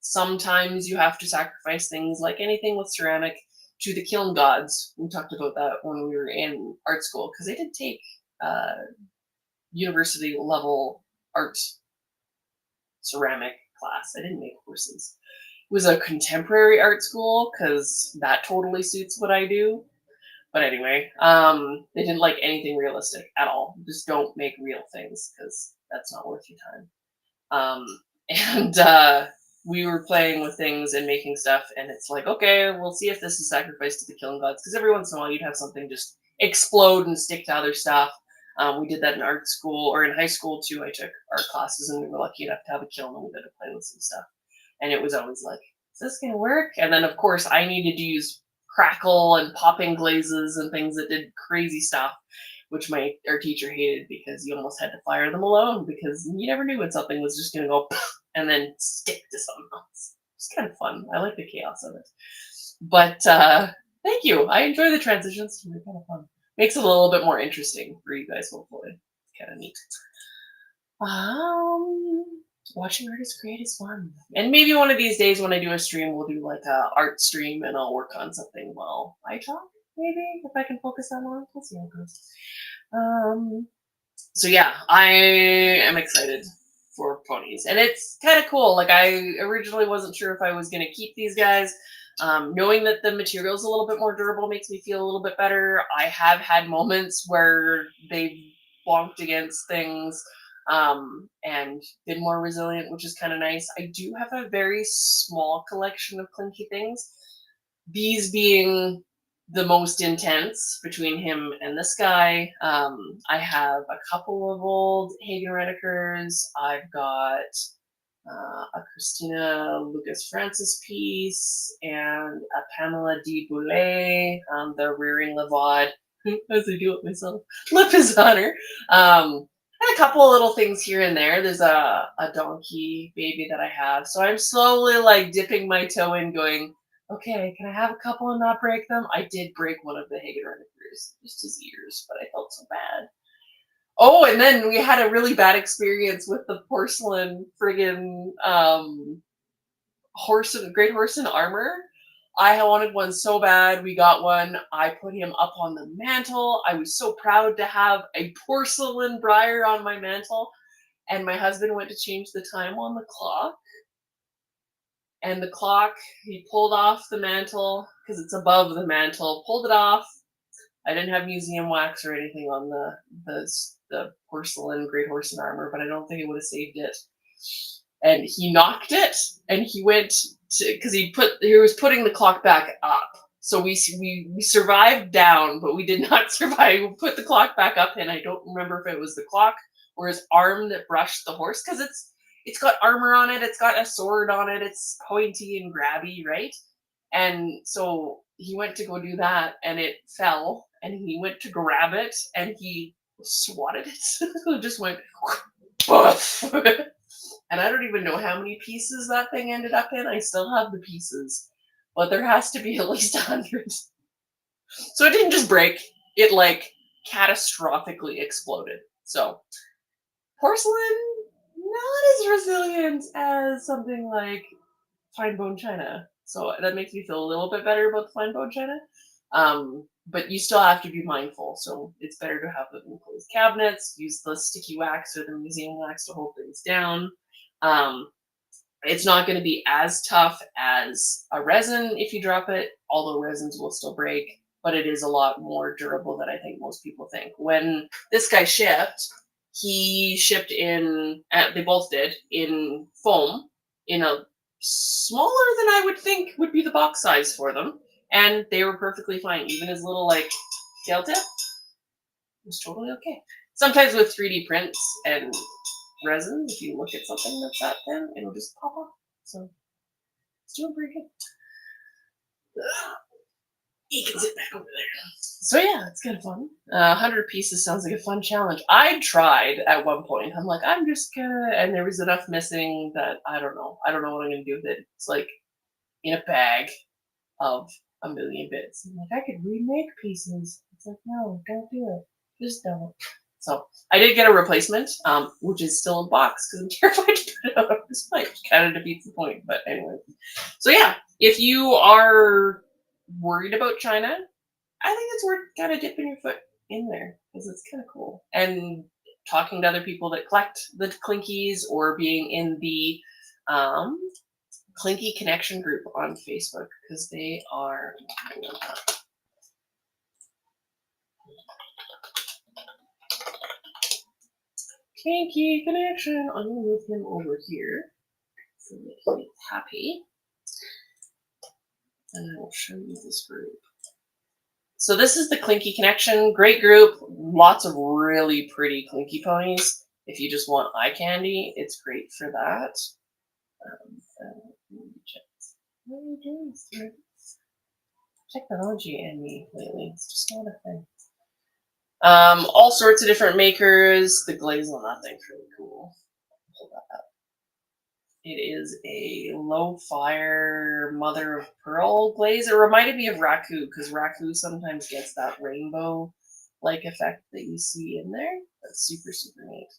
sometimes you have to sacrifice things like anything with ceramic to the kiln gods. We talked about that when we were in art school because I did take university level art ceramic class. I didn't make horses. It was a contemporary art school because that totally suits what I do. But anyway, they didn't like anything realistic at all. Just don't make real things because that's not worth your time. And we were playing with things and making stuff, and it's like, okay, we'll see if this is sacrificed to the kiln gods. Because every once in a while, you'd have something just explode and stick to other stuff. We did that in art school or in high school too. I took art classes and we were lucky enough to have a kiln and we got to play with some stuff. And it was always like, is this going to work? And then of course I needed to use crackle and popping glazes and things that did crazy stuff, which our teacher hated because you almost had to fire them alone because you never knew when something was just going to go and then stick to something else. It's kind of fun. I like the chaos of it. But thank you. I enjoy the transitions. They're kind of fun. Makes it a little bit more interesting for you guys, hopefully. It's kind of neat. Watching artists create is fun. And maybe one of these days when I do a stream, we'll do like a art stream and I'll work on something while I talk. Maybe if I can focus on one, we'll see how it goes. So yeah, I am excited for ponies, and it's kind of cool. Like I originally wasn't sure if I was going to keep these guys. Knowing that the material is a little bit more durable makes me feel a little bit better. I have had moments where they've bonked against things and been more resilient, which is kind of nice. I do have a very small collection of Clinky things. These being the most intense between him and this guy. I have a couple of old Hagen Renekers. I've got a Christina Lucas Francis piece and a Pamela D. Boulay, the rearing Levod, as I do it myself. Lip is on her. And a couple of little things here and there. There's a donkey baby that I have. So I'm slowly like dipping my toe in going, okay, can I have a couple and not break them? I did break one of the Hagen Renekers, just his ears, but I felt so bad. Oh, and then we had a really bad experience with the porcelain friggin' Great Horse in Armor. I wanted one so bad. We got one. I put him up on the mantle. I was so proud to have a porcelain briar on my mantle. And my husband went to change the time on the clock. And the clock, he pulled off the mantle because it's above the mantle, pulled it off. I didn't have museum wax or anything on the porcelain Great Horse in Armor, but I don't think it would have saved it. And he knocked it, and he went to, because he was putting the clock back up. So we survived down, but we did not survive. We put the clock back up, and I don't remember if it was the clock or his arm that brushed the horse, because it's got armor on it, it's got a sword on it, it's pointy and grabby, right? And so he went to go do that, and it fell, and he went to grab it, and he swatted it. It just went, and I don't even know how many pieces that thing ended up in. I still have the pieces, but there has to be at least 100. So it didn't just break, it like catastrophically exploded. So porcelain, not as resilient as something like fine bone china. So that makes me feel a little bit better about the fine bone china. But you still have to be mindful. So it's better to have them in closed cabinets, use the sticky wax or the museum wax to hold things down. It's not going to be as tough as a resin if you drop it, although resins will still break, but it is a lot more durable than I think most people think. When this guy shipped, he shipped in, they both did, in foam, in a smaller than I would think would be the box size for them, and they were perfectly fine. Even his little like tail tip was totally okay. Sometimes with 3D prints and resin, if you look at something that's that thin, it'll just pop off. So it's doing pretty good. You can sit back over there. So yeah, it's kind of fun. 100 pieces sounds like a fun challenge. I tried at one point. I'm like, I'm just gonna, and there was enough missing that I don't know. I don't know what I'm gonna do with it. It's like in a bag of a million bits. I'm like, I could remake pieces. It's like, no, don't do it. Just don't. So I did get a replacement, which is still in box because I'm terrified to put it out on display, which kind of defeats the point. But anyway, so yeah, if you are worried about China, I think it's worth kind of dipping your foot in there because it's kind of cool. And talking to other people that collect the Clinkies or being in the Clinky connection group on Facebook because they are. Clinky connection. I'm gonna move him over here so that he's happy. And I will show you this group. So this is the Clinky connection. Great group. Lots of really pretty Clinky ponies. If you just want eye candy, it's great for that. What are you doing, Stuart? Technology and me lately. It's just not a thing. All sorts of different makers. The glaze on that thing's really cool. Pull that up. It is a low fire mother of pearl glaze. It reminded me of Raku because Raku sometimes gets that rainbow like effect that you see in there. That's super, super neat.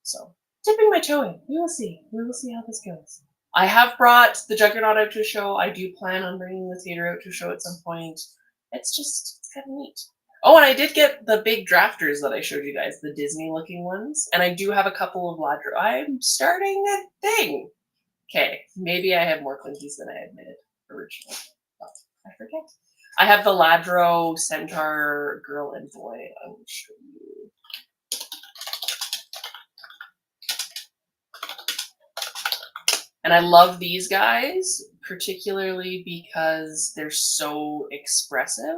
So dipping my toe in. We will see. We will see how this goes. I have brought the Juggernaut out to a show. I do plan on bringing the Tater out to a show at some point. It's kind of neat. Oh, and I did get the big drafters that I showed you guys, the Disney looking ones. And I do have a couple of Ladro. I'm starting a thing. Okay, maybe I have more Clinkies than I admitted originally. But I forget. I have the Ladro, Centaur, Girl, and Boy. I will show you. And I love these guys, particularly because they're so expressive.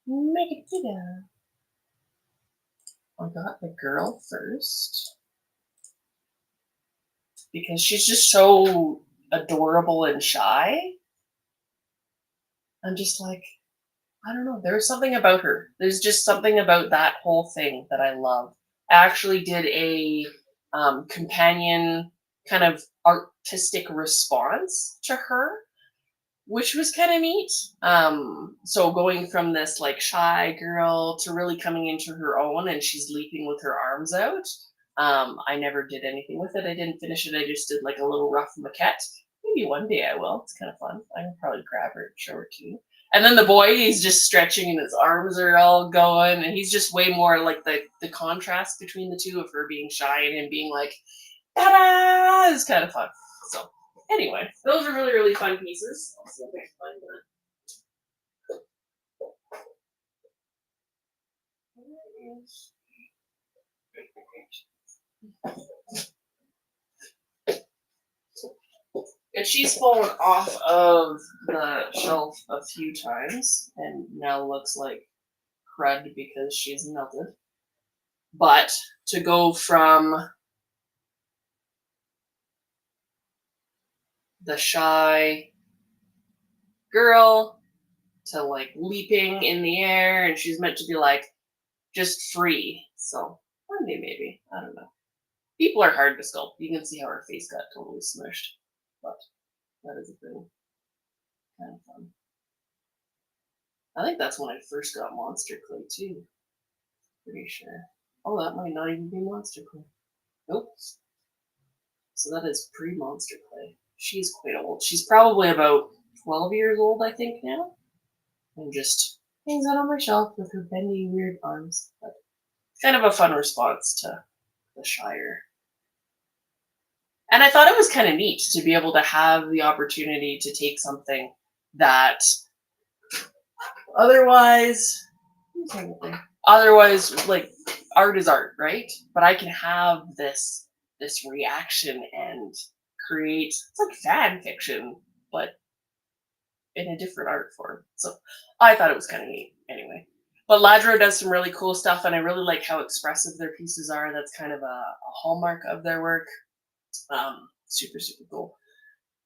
Make it bigger. I got the girl first because she's just so adorable and shy. I'm just like, I don't know. There's something about her. There's just something about that whole thing that I love. I actually did a companion kind of artistic response to her, which was kind of neat. So going from this like shy girl to really coming into her own, and she's leaping with her arms out. I never did anything with it. I didn't finish it. I just did like a little rough maquette. Maybe one day I will. It's kind of fun. I can probably grab her and show her to you. And then the boy, he's just stretching and his arms are all going, and he's just way more like the contrast between the two of her being shy and him being like, ta-da! Is kind of fun. So anyway, those are really, really fun pieces. I'll see if I can find that. And she's fallen off of the shelf a few times and now looks like crud because she's melted. But to go from the shy girl to like leaping in the air, and she's meant to be like just free. So one day maybe. I don't know. People are hard to sculpt. You can see how her face got totally smushed. But that is a thing. Kind of fun. I think that's when I first got Monster Clay too. Pretty sure. Oh, that might not even be Monster Clay. Nope. So that is pre-Monster Clay. She's quite old. She's probably about 12 years old, I think, now. And just hangs out on my shelf with her bendy, weird arms. But kind of a fun response to the Shire. And I thought it was kind of neat to be able to have the opportunity to take something that otherwise, like art is art, right? But I can have this reaction and create, it's like fan fiction, but in a different art form. So I thought it was kind of neat anyway. But Ladro does some really cool stuff, and I really like how expressive their pieces are. That's kind of a hallmark of their work. Super, super cool.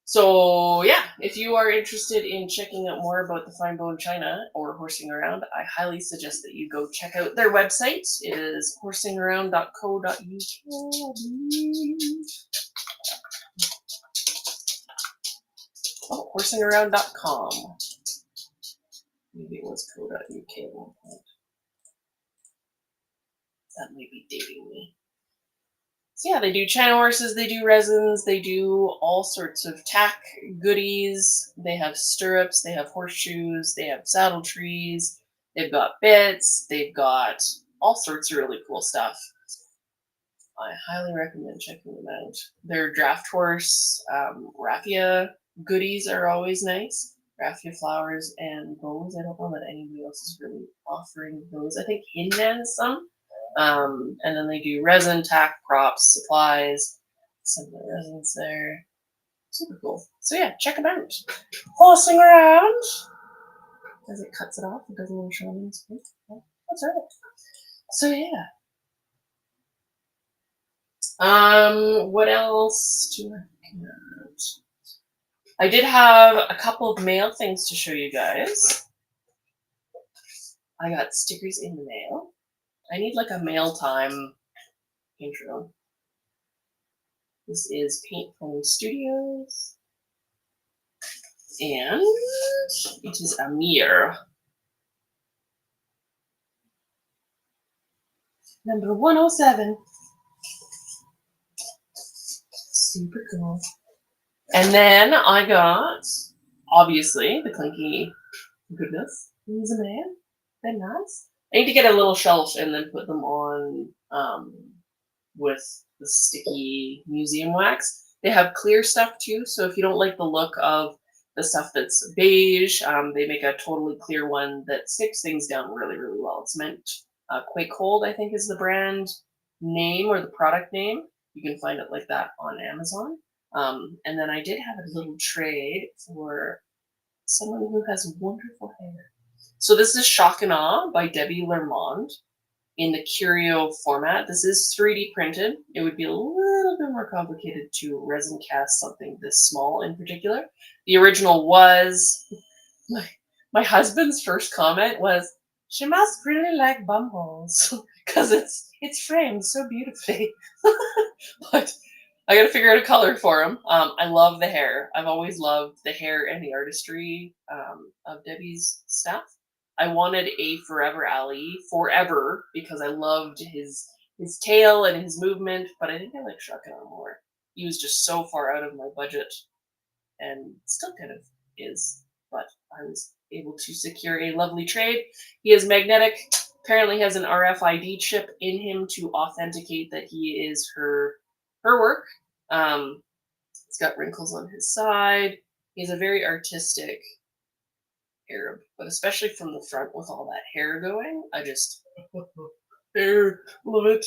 So yeah, if you are interested in checking out more about the fine bone china or horsing around, I highly suggest that you go check out their website. It is horsingaround.co.uk. Oh, horsingaround.com. Maybe it was co.uk at one point. That may be dating me. So yeah, they do china horses, they do resins, they do all sorts of tack goodies. They have stirrups, they have horseshoes, they have saddle trees, they've got bits, they've got all sorts of really cool stuff. I highly recommend checking them out. Their draft horse raffia goodies are always nice. Raffia flowers and bows. I don't know that anybody else is really offering those. I think Hinman has some. And then they do resin, tack, props, supplies. Some of the resins there. Super cool. So yeah, check them out. Horsing around. As it cuts it off, it doesn't want to show me screen. That's right. So yeah. What else do I have? I did have a couple of mail things to show you guys. I got stickers in the mail. I need like a mail time intro. This is Paint Foam Studios. And it is a mirror. Number 107. Super cool. And then I got, obviously, the Clinky goodness. He's a man. They're nice. I need to get a little shelf and then put them on with the sticky museum wax. They have clear stuff too, so if you don't like the look of the stuff that's beige, they make a totally clear one that sticks things down really, really well. It's meant Quake Hold, I think, is the brand name or the product name. You can find it like that on Amazon. And then I did have a little trade for someone who has wonderful hair. So this is Shock and Awe by Debbie Lermond in the curio format. This is 3D printed. It would be a little bit more complicated to resin cast something this small in particular. The original was, my husband's first comment was, she must really like bumholes because it's framed so beautifully. But I gotta figure out a color for him. I love the hair. I've always loved the hair and the artistry of Debbie's stuff. I wanted a Forever Ali forever because I loved his tail and his movement, but I think I like Shock and Awe more. He was just so far out of my budget, and still kind of is, but I was able to secure a lovely trade. He is magnetic. Apparently has an RFID chip in him to authenticate that he is her work. It's got wrinkles on his side. He's a very artistic Arab, but especially from the front with all that hair going, I just hair, love it.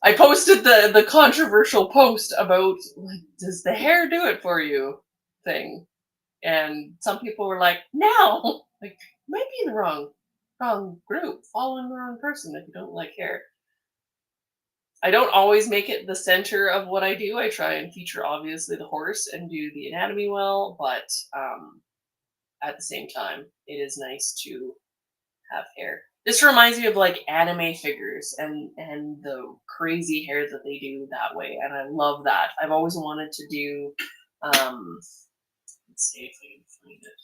I posted the controversial post about, like, does the hair do it for you thing, and some people were like, no, like, you might be in the wrong group, following the wrong person if you don't like hair. I don't always make it the center of what I do. I try and feature obviously the horse and do the anatomy well, but at the same time, it is nice to have hair. This reminds me of like anime figures and the crazy hair that they do that way, and I love that. I've always wanted to do. Let's see if I can find it.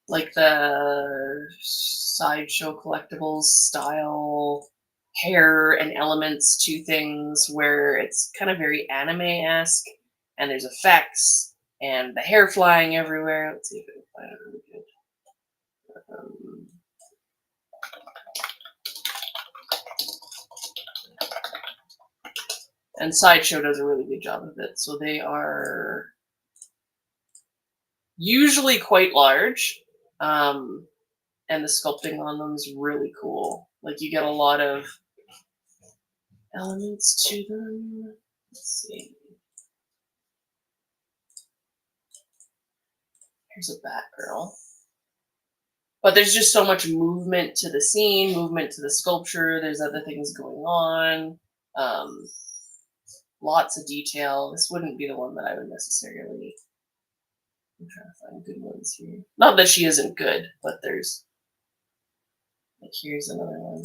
Like the sideshow collectibles style hair and elements to things where it's kind of very anime-esque and there's effects and the hair flying everywhere. Let's see if I can find it really good. And Sideshow does a really good job of it. So they are usually quite large. And the sculpting on them is really cool. Like, you get a lot of elements to them. Let's see. Here's a Batgirl. But there's just so much movement to the scene, movement to the sculpture. There's other things going on. Lots of detail. This wouldn't be the one that I would necessarily. I'm trying to find good ones here. Not that she isn't good, but there's. Like, here's another one.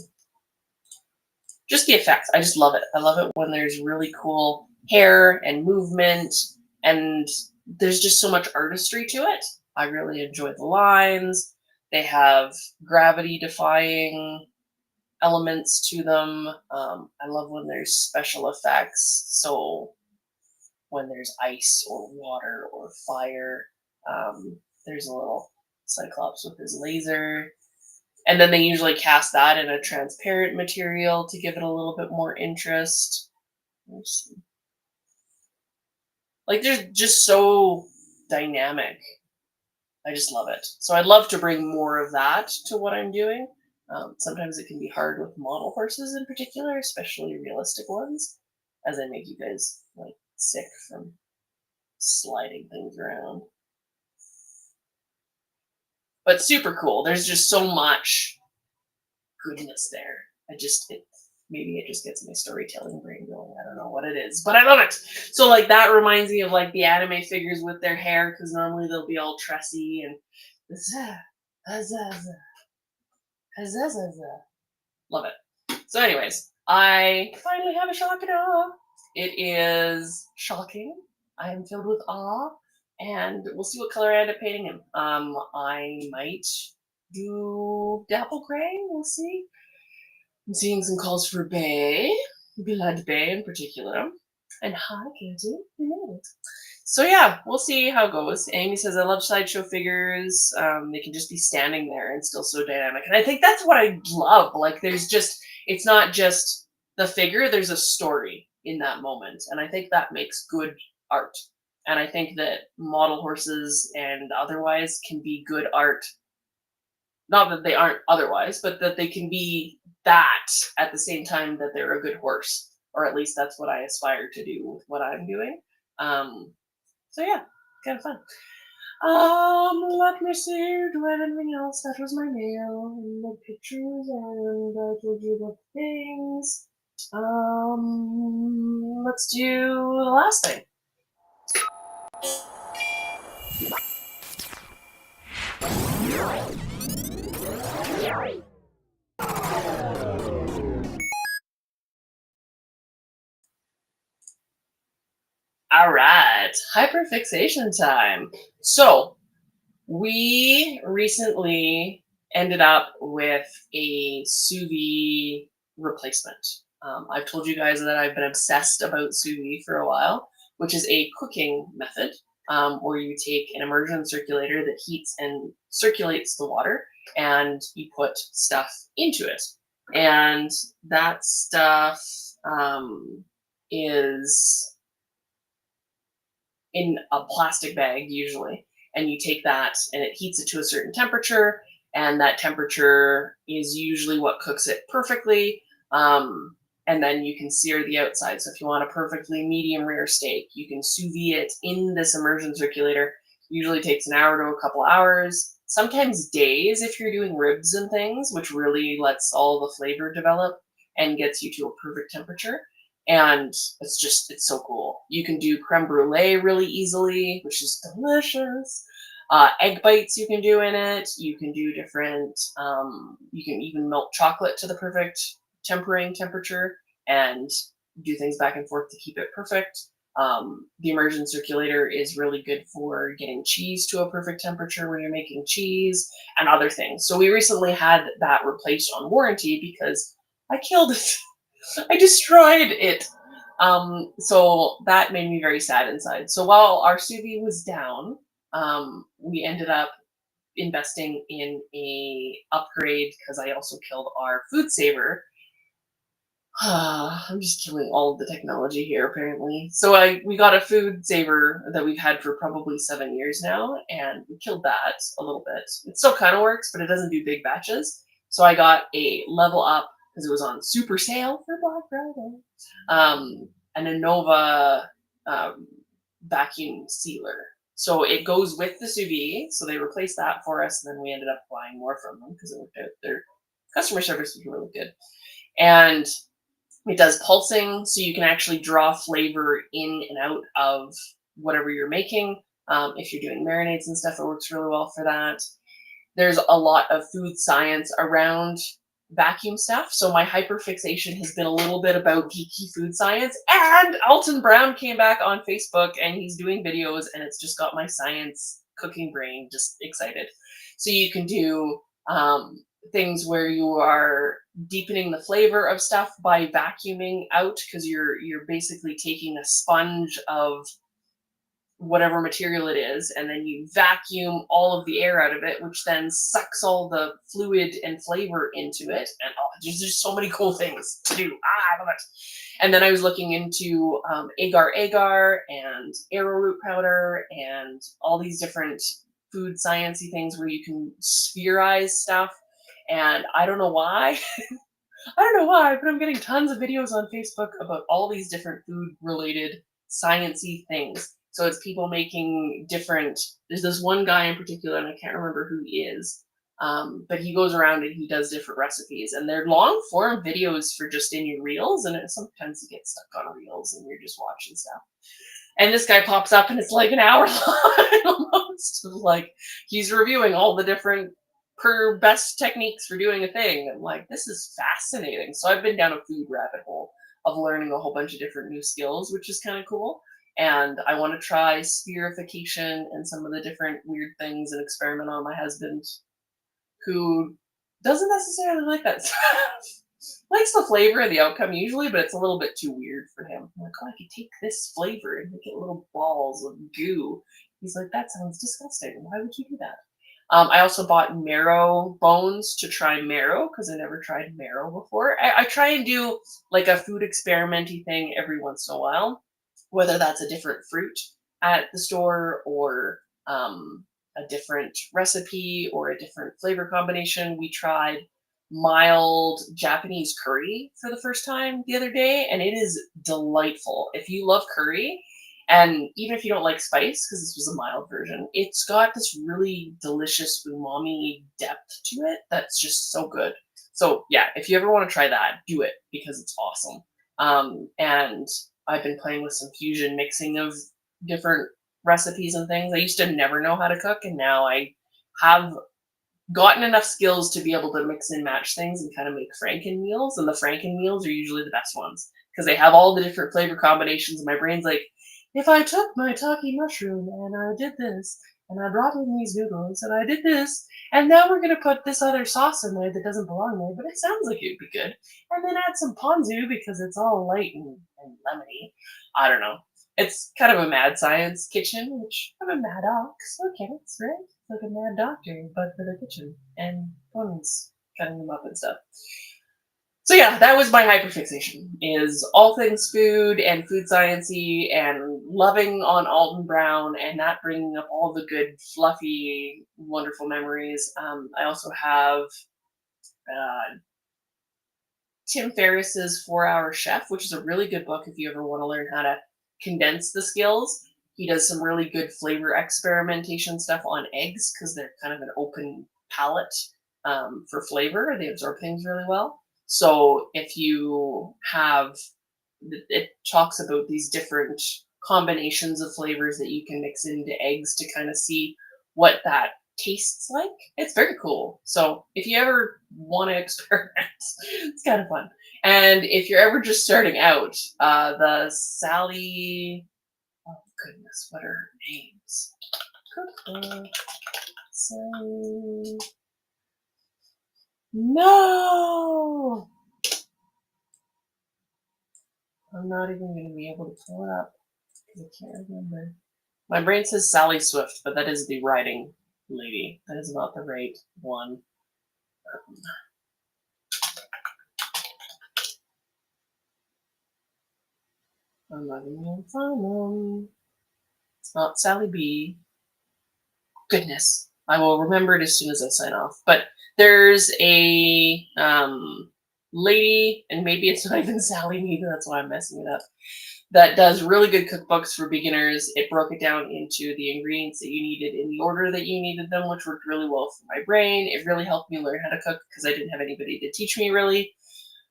Just the effects. I just love it. I love it when there's really cool hair and movement, and there's just so much artistry to it. I really enjoy the lines. They have gravity-defying elements to them. I love when there's special effects. So when there's ice or water or fire, there's a little Cyclops with his laser. And then they usually cast that in a transparent material to give it a little bit more interest. Like, they're just so dynamic. I just love it. So I'd love to bring more of that to what I'm doing. Sometimes it can be hard with model horses in particular, especially realistic ones, as I make you guys like sick from sliding things around. But super cool. There's just so much goodness there. Maybe it just gets my storytelling brain going. I don't know what it is, but I love it. So like that reminds me of like the anime figures with their hair, because normally they'll be all tressy and love it. So anyways, I finally have a Shakana. It is shocking. I am filled with awe, and we'll see what color I end up painting him. I might do dapple gray. We'll see. I'm seeing some calls for bay, blood bay in particular, and hi, Katie. You made it. So yeah, we'll see how it goes. Amy says, I love sideshow figures. They can just be standing there and still so dynamic. And I think that's what I love. Like it's not just the figure, there's a story in that moment. And I think that makes good art. And I think that model horses and otherwise can be good art. Not that they aren't otherwise, but that they can be that at the same time that they're a good horse. Or at least that's what I aspire to do with what I'm doing. So yeah, kind of fun. Let me see. Do I have anything else? That was my mail and the pictures, and I told you the things. Let's do the last thing. All right, hyperfixation time. So we recently ended up with a sous vide replacement. I've told you guys that I've been obsessed about sous vide for a while, which is a cooking method where you take an immersion circulator that heats and circulates the water, and you put stuff into it. And that stuff is in a plastic bag usually, and you take that and it heats it to a certain temperature, and that temperature is usually what cooks it perfectly. And then you can sear the outside. So if you want a perfectly medium rare steak, you can sous vide it in this immersion circulator. Usually takes an hour to a couple hours, sometimes days if you're doing ribs and things, which really lets all the flavor develop and gets you to a perfect temperature. And it's so cool. You can do creme brulee really easily, which is delicious. Egg bites you can do in it. You can do different, you can even melt chocolate to the perfect tempering temperature and do things back and forth to keep it perfect. The immersion circulator is really good for getting cheese to a perfect temperature when you're making cheese and other things. So we recently had that replaced on warranty because I killed it. I destroyed it. So that made me very sad inside. So while our sous vide was down, we ended up investing in a upgrade because I also killed our food saver. I'm just killing all of the technology here, apparently. So we got a food saver that we've had for probably 7 years now, and we killed that a little bit. It still kind of works, but it doesn't do big batches. So I got a level up because it was on super sale for Black Friday. An Innova vacuum sealer. So it goes with the sous vide. So they replaced that for us, and then we ended up buying more from them because it worked out. Their customer service was really good. And it does pulsing, so you can actually draw flavor in and out of whatever you're making. If you're doing marinades and stuff, it works really well for that. There's a lot of food science around vacuum stuff, so my hyperfixation has been a little bit about geeky food science. And Alton Brown came back on Facebook, and he's doing videos, and it's just got my science cooking brain just excited. So you can do things where you are deepening the flavor of stuff by vacuuming out, because you're basically taking a sponge of whatever material it is, and then you vacuum all of the air out of it, which then sucks all the fluid and flavor into it. And there's just so many cool things to do. I love it. And then I was looking into agar and arrowroot powder and all these different food sciencey things where you can spherize stuff. And I don't know why. I don't know why, but I'm getting tons of videos on Facebook about all these different food-related sciencey things. So it's people making different. There's this one guy in particular, and I can't remember who he is, but he goes around and he does different recipes, and they're long-form videos for just in your reels, and sometimes you get stuck on reels and you're just watching stuff. And this guy pops up, and it's like an hour long almost. Like he's reviewing all the different per best techniques for doing a thing. I'm like, this is fascinating. So I've been down a food rabbit hole of learning a whole bunch of different new skills, which is kind of cool. And I want to try spherification and some of the different weird things and experiment on my husband, who doesn't necessarily like that stuff. Likes the flavor and the outcome usually, but it's a little bit too weird for him. I'm like, oh, I could take this flavor and make it little balls of goo. He's like, that sounds disgusting. Why would you do that? I also bought marrow bones to try marrow because I never tried marrow before. I try and do like a food experimenty thing every once in a while, whether that's a different fruit at the store or a different recipe or a different flavor combination. We tried mild Japanese curry for the first time the other day, and it is delightful. If you love curry, and even if you don't like spice, because this was a mild version, it's got this really delicious umami depth to it that's just so good. So yeah, if you ever want to try that, do it because it's awesome. And I've been playing with some fusion mixing of different recipes and things. I used to never know how to cook, and now I have gotten enough skills to be able to mix and match things and kind of make Franken meals. And the Franken meals are usually the best ones because they have all the different flavor combinations. And my brain's like, if I took my taki mushroom and I did this, and I brought in these noodles and I did this, and now we're gonna put this other sauce in there that doesn't belong there, but it sounds like it'd be good. And then add some ponzu because it's all light and lemony. I don't know. It's kind of a mad science kitchen, which I'm a mad ox, so it counts, right? Like a mad doctor, but for the kitchen and ponies cutting them up and stuff. So yeah, that was my hyperfixation, is all things food and food sciencey and loving on Alton Brown and that bringing up all the good, fluffy, wonderful memories. I also have uh, Tim Ferriss's 4 Hour Chef, which is a really good book if you ever want to learn how to condense the skills. He does some really good flavor experimentation stuff on eggs because they're kind of an open palette for flavor. They absorb things really well. So if you have, it talks about these different combinations of flavors that you can mix into eggs to kind of see what that tastes like. It's very cool. So if you ever want to experiment, it's kind of fun. And if you're ever just starting out, the Sally, oh goodness, what are her names? Cookbook. Sally. No! I'm not even going to be able to pull it up because I can't remember. My brain says Sally Swift, but that is the writing lady. That is not the right one. I'm not even going to find them. It's not Sally B. Goodness. I will remember it as soon as I sign off. But there's a lady, and maybe it's not even Sally either, that's why I'm messing it up, that does really good cookbooks for beginners. It broke it down into the ingredients that you needed in the order that you needed them, which worked really well for my brain. It really helped me learn how to cook because I didn't have anybody to teach me really.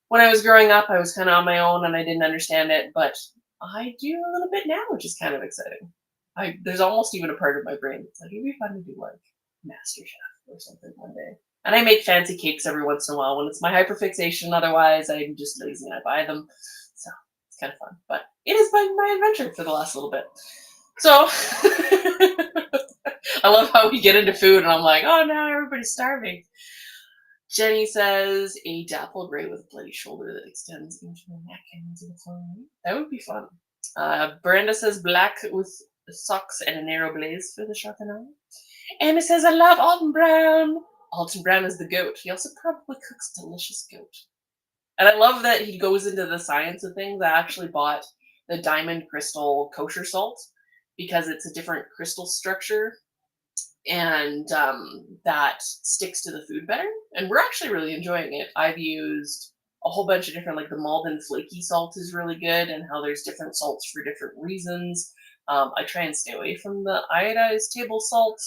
When I was growing up, I was kind of on my own and I didn't understand it, but I do a little bit now, which is kind of exciting. There's almost even a part of my brain that's like, it'd be fun to do like MasterChef or something one day. And I make fancy cakes every once in a while when it's my hyperfixation. Otherwise, I'm just lazy and I buy them. So it's kind of fun. But it has been my adventure for the last little bit. So I love how we get into food and I'm like, oh, now everybody's starving. Jenny says a dappled gray with a bloody shoulder that extends into the neck and into the flowing. That would be fun. Brenda says black with socks and a narrow blaze for the sharpened eye. Amy says, I love Alton Brown. Alton Brown is the goat. He also probably cooks delicious goat. And I love that he goes into the science of things. I actually bought the diamond crystal kosher salt because it's a different crystal structure and that sticks to the food better. And we're actually really enjoying it. I've used a whole bunch of different, like the Malden flaky salt is really good, and how there's different salts for different reasons. I try and stay away from the iodized table salt.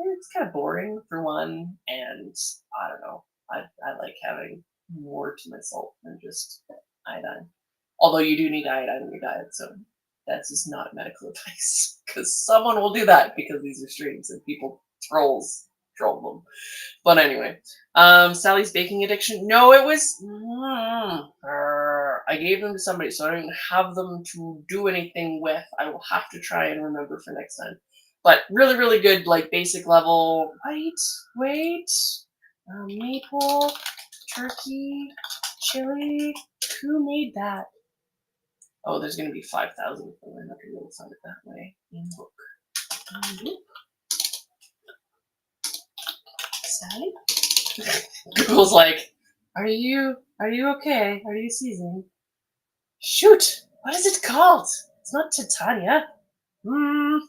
It's kind of boring for one, and I don't know. I like having more to my salt than just iodine. Although you do need iodine in your diet, so that's just not medical advice because someone will do that because these are streams and people trolls control them. But anyway, Sally's baking addiction. No, it was. I gave them to somebody, so I don't have them to do anything with. I will have to try and remember for next time. But really, really good, like basic level. Wait. Maple, turkey, chili. Who made that? Oh, there's going to be 5,000 of them. I'm not going to be able to find it that way. In book. Sally? Google's like, are you okay? Are you seasoned? Shoot! What is it called? It's not Titania. I'm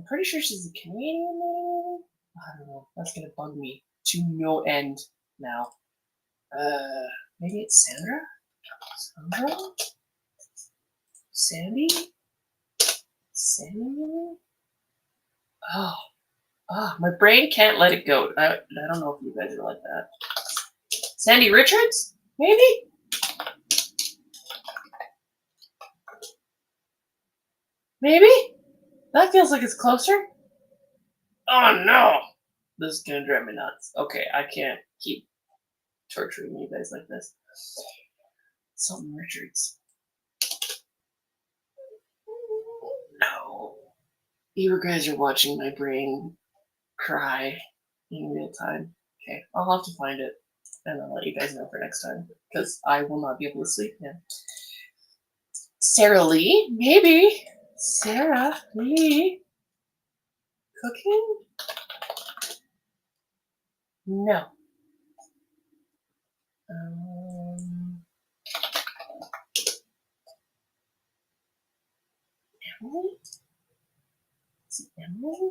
pretty sure she's a Canadian name. I don't know. That's gonna bug me to no end now. Maybe it's Sandra? Sandra? Sandy? Sandy? Oh, my brain can't let it go. I don't know if you guys are like that. Sandy Richards? Maybe? Maybe? That feels like it's closer. Oh no! This is gonna drive me nuts. Okay, I can't keep torturing you guys like this. Something Richards. No. You guys are watching my brain cry in real time. Okay, I'll have to find it and I'll let you guys know for next time because I will not be able to sleep now. Sarah Lee? Maybe. Sarah Lee? Cooking? No. Emily? Is it Emily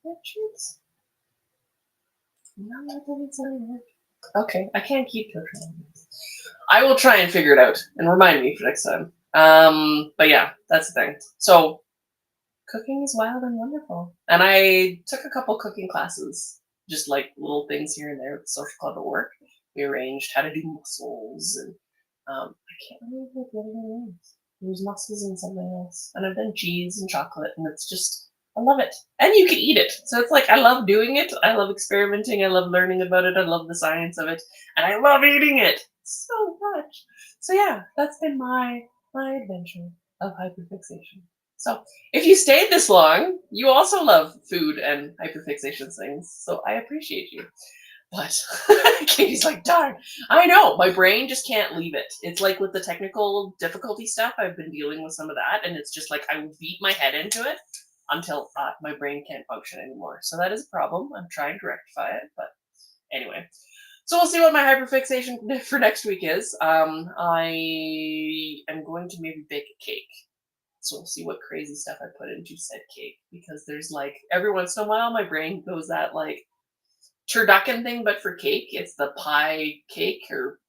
Richards? No, that doesn't sound right. Okay, I can't keep torturing this. I will try and figure it out and remind me for next time. But yeah, that's the thing. So, cooking is wild and wonderful. And I took a couple cooking classes, just like little things here and there at the social club at work. We arranged how to do mussels, and I can't remember what the other one is. There was mussels and something else. And I've done cheese and chocolate, and it's just, I love it. And you can eat it. So it's like, I love doing it. I love experimenting. I love learning about it. I love the science of it. And I love eating it so much. So yeah, that's been my adventure of hyperfixation. So if you stayed this long, you also love food and hyperfixation things. So I appreciate you. But Katie's like, darn, I know, my brain just can't leave it. It's like with the technical difficulty stuff, I've been dealing with some of that, and it's just like I will beat my head into it until my brain can't function anymore. So that is a problem. I'm trying to rectify it, but anyway. So we'll see what my hyperfixation for next week is. I am going to maybe bake a cake. So we'll see what crazy stuff I put into said cake, because there's like, every once in a while, my brain goes that like, turducken thing, but for cake. It's the pie cake, or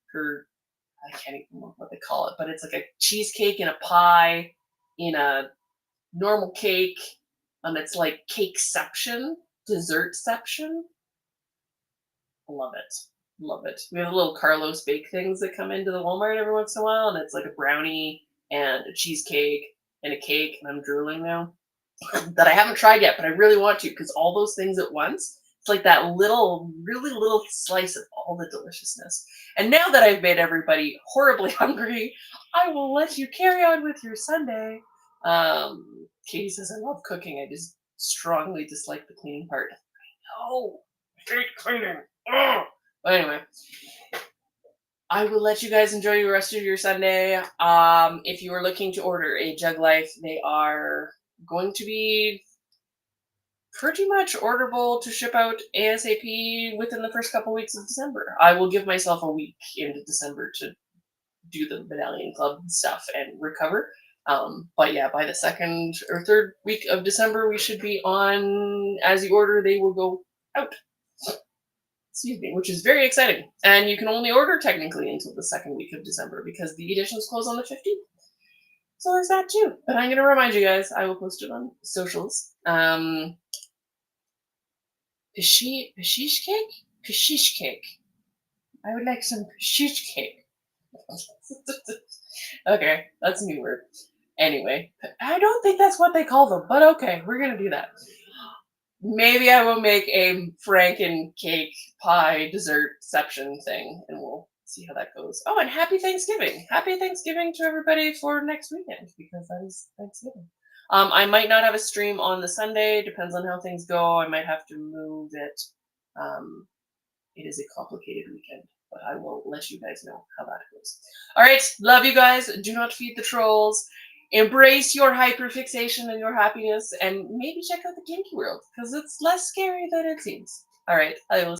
I can't even remember what they call it, but it's like a cheesecake in a pie in a normal cake, and it's like cakeception, dessertception. Love it. Love it. We have little Carlos bake things that come into the Walmart every once in a while, and it's like a brownie and a cheesecake and a cake, and I'm drooling now. That I haven't tried yet, but I really want to, because all those things at once, it's like that little, really little slice of all the deliciousness. And now that I've made everybody horribly hungry, I will let you carry on with your Sunday. Katie says, I love cooking. I just strongly dislike the cleaning part. No, I hate cleaning. Ugh. But anyway, I will let you guys enjoy the rest of your Sunday. If you are looking to order a Jug Life, they are going to be pretty much orderable to ship out ASAP within the first couple weeks of December. I will give myself a week into December to do the Medallion Club stuff and recover. But yeah, by the second or third week of December, we should be on as you order, they will go out. Excuse me, which is very exciting. And you can only order technically until the second week of December because the editions close on the 15th. So there's that too. But I'm going to remind you guys, I will post it on socials. Pashish cake? Pashish cake. I would like some pashish cake. Okay, that's a new word. Anyway, I don't think that's what they call them, but okay, we're going to do that. maybe I will make a franken cake pie dessertception thing, and we'll see how that goes. Oh, and happy Thanksgiving! Happy Thanksgiving to everybody for next weekend, because that is Thanksgiving. I might not have a stream on the Sunday. Depends on how things go. I might have to move it. Um, it is a complicated weekend, but I will let you guys know how that goes. All right, love you guys. Do not feed the trolls. Embrace your hyperfixation and your happiness, and maybe check out the Clinky world, because it's less scary than it seems. All right, I will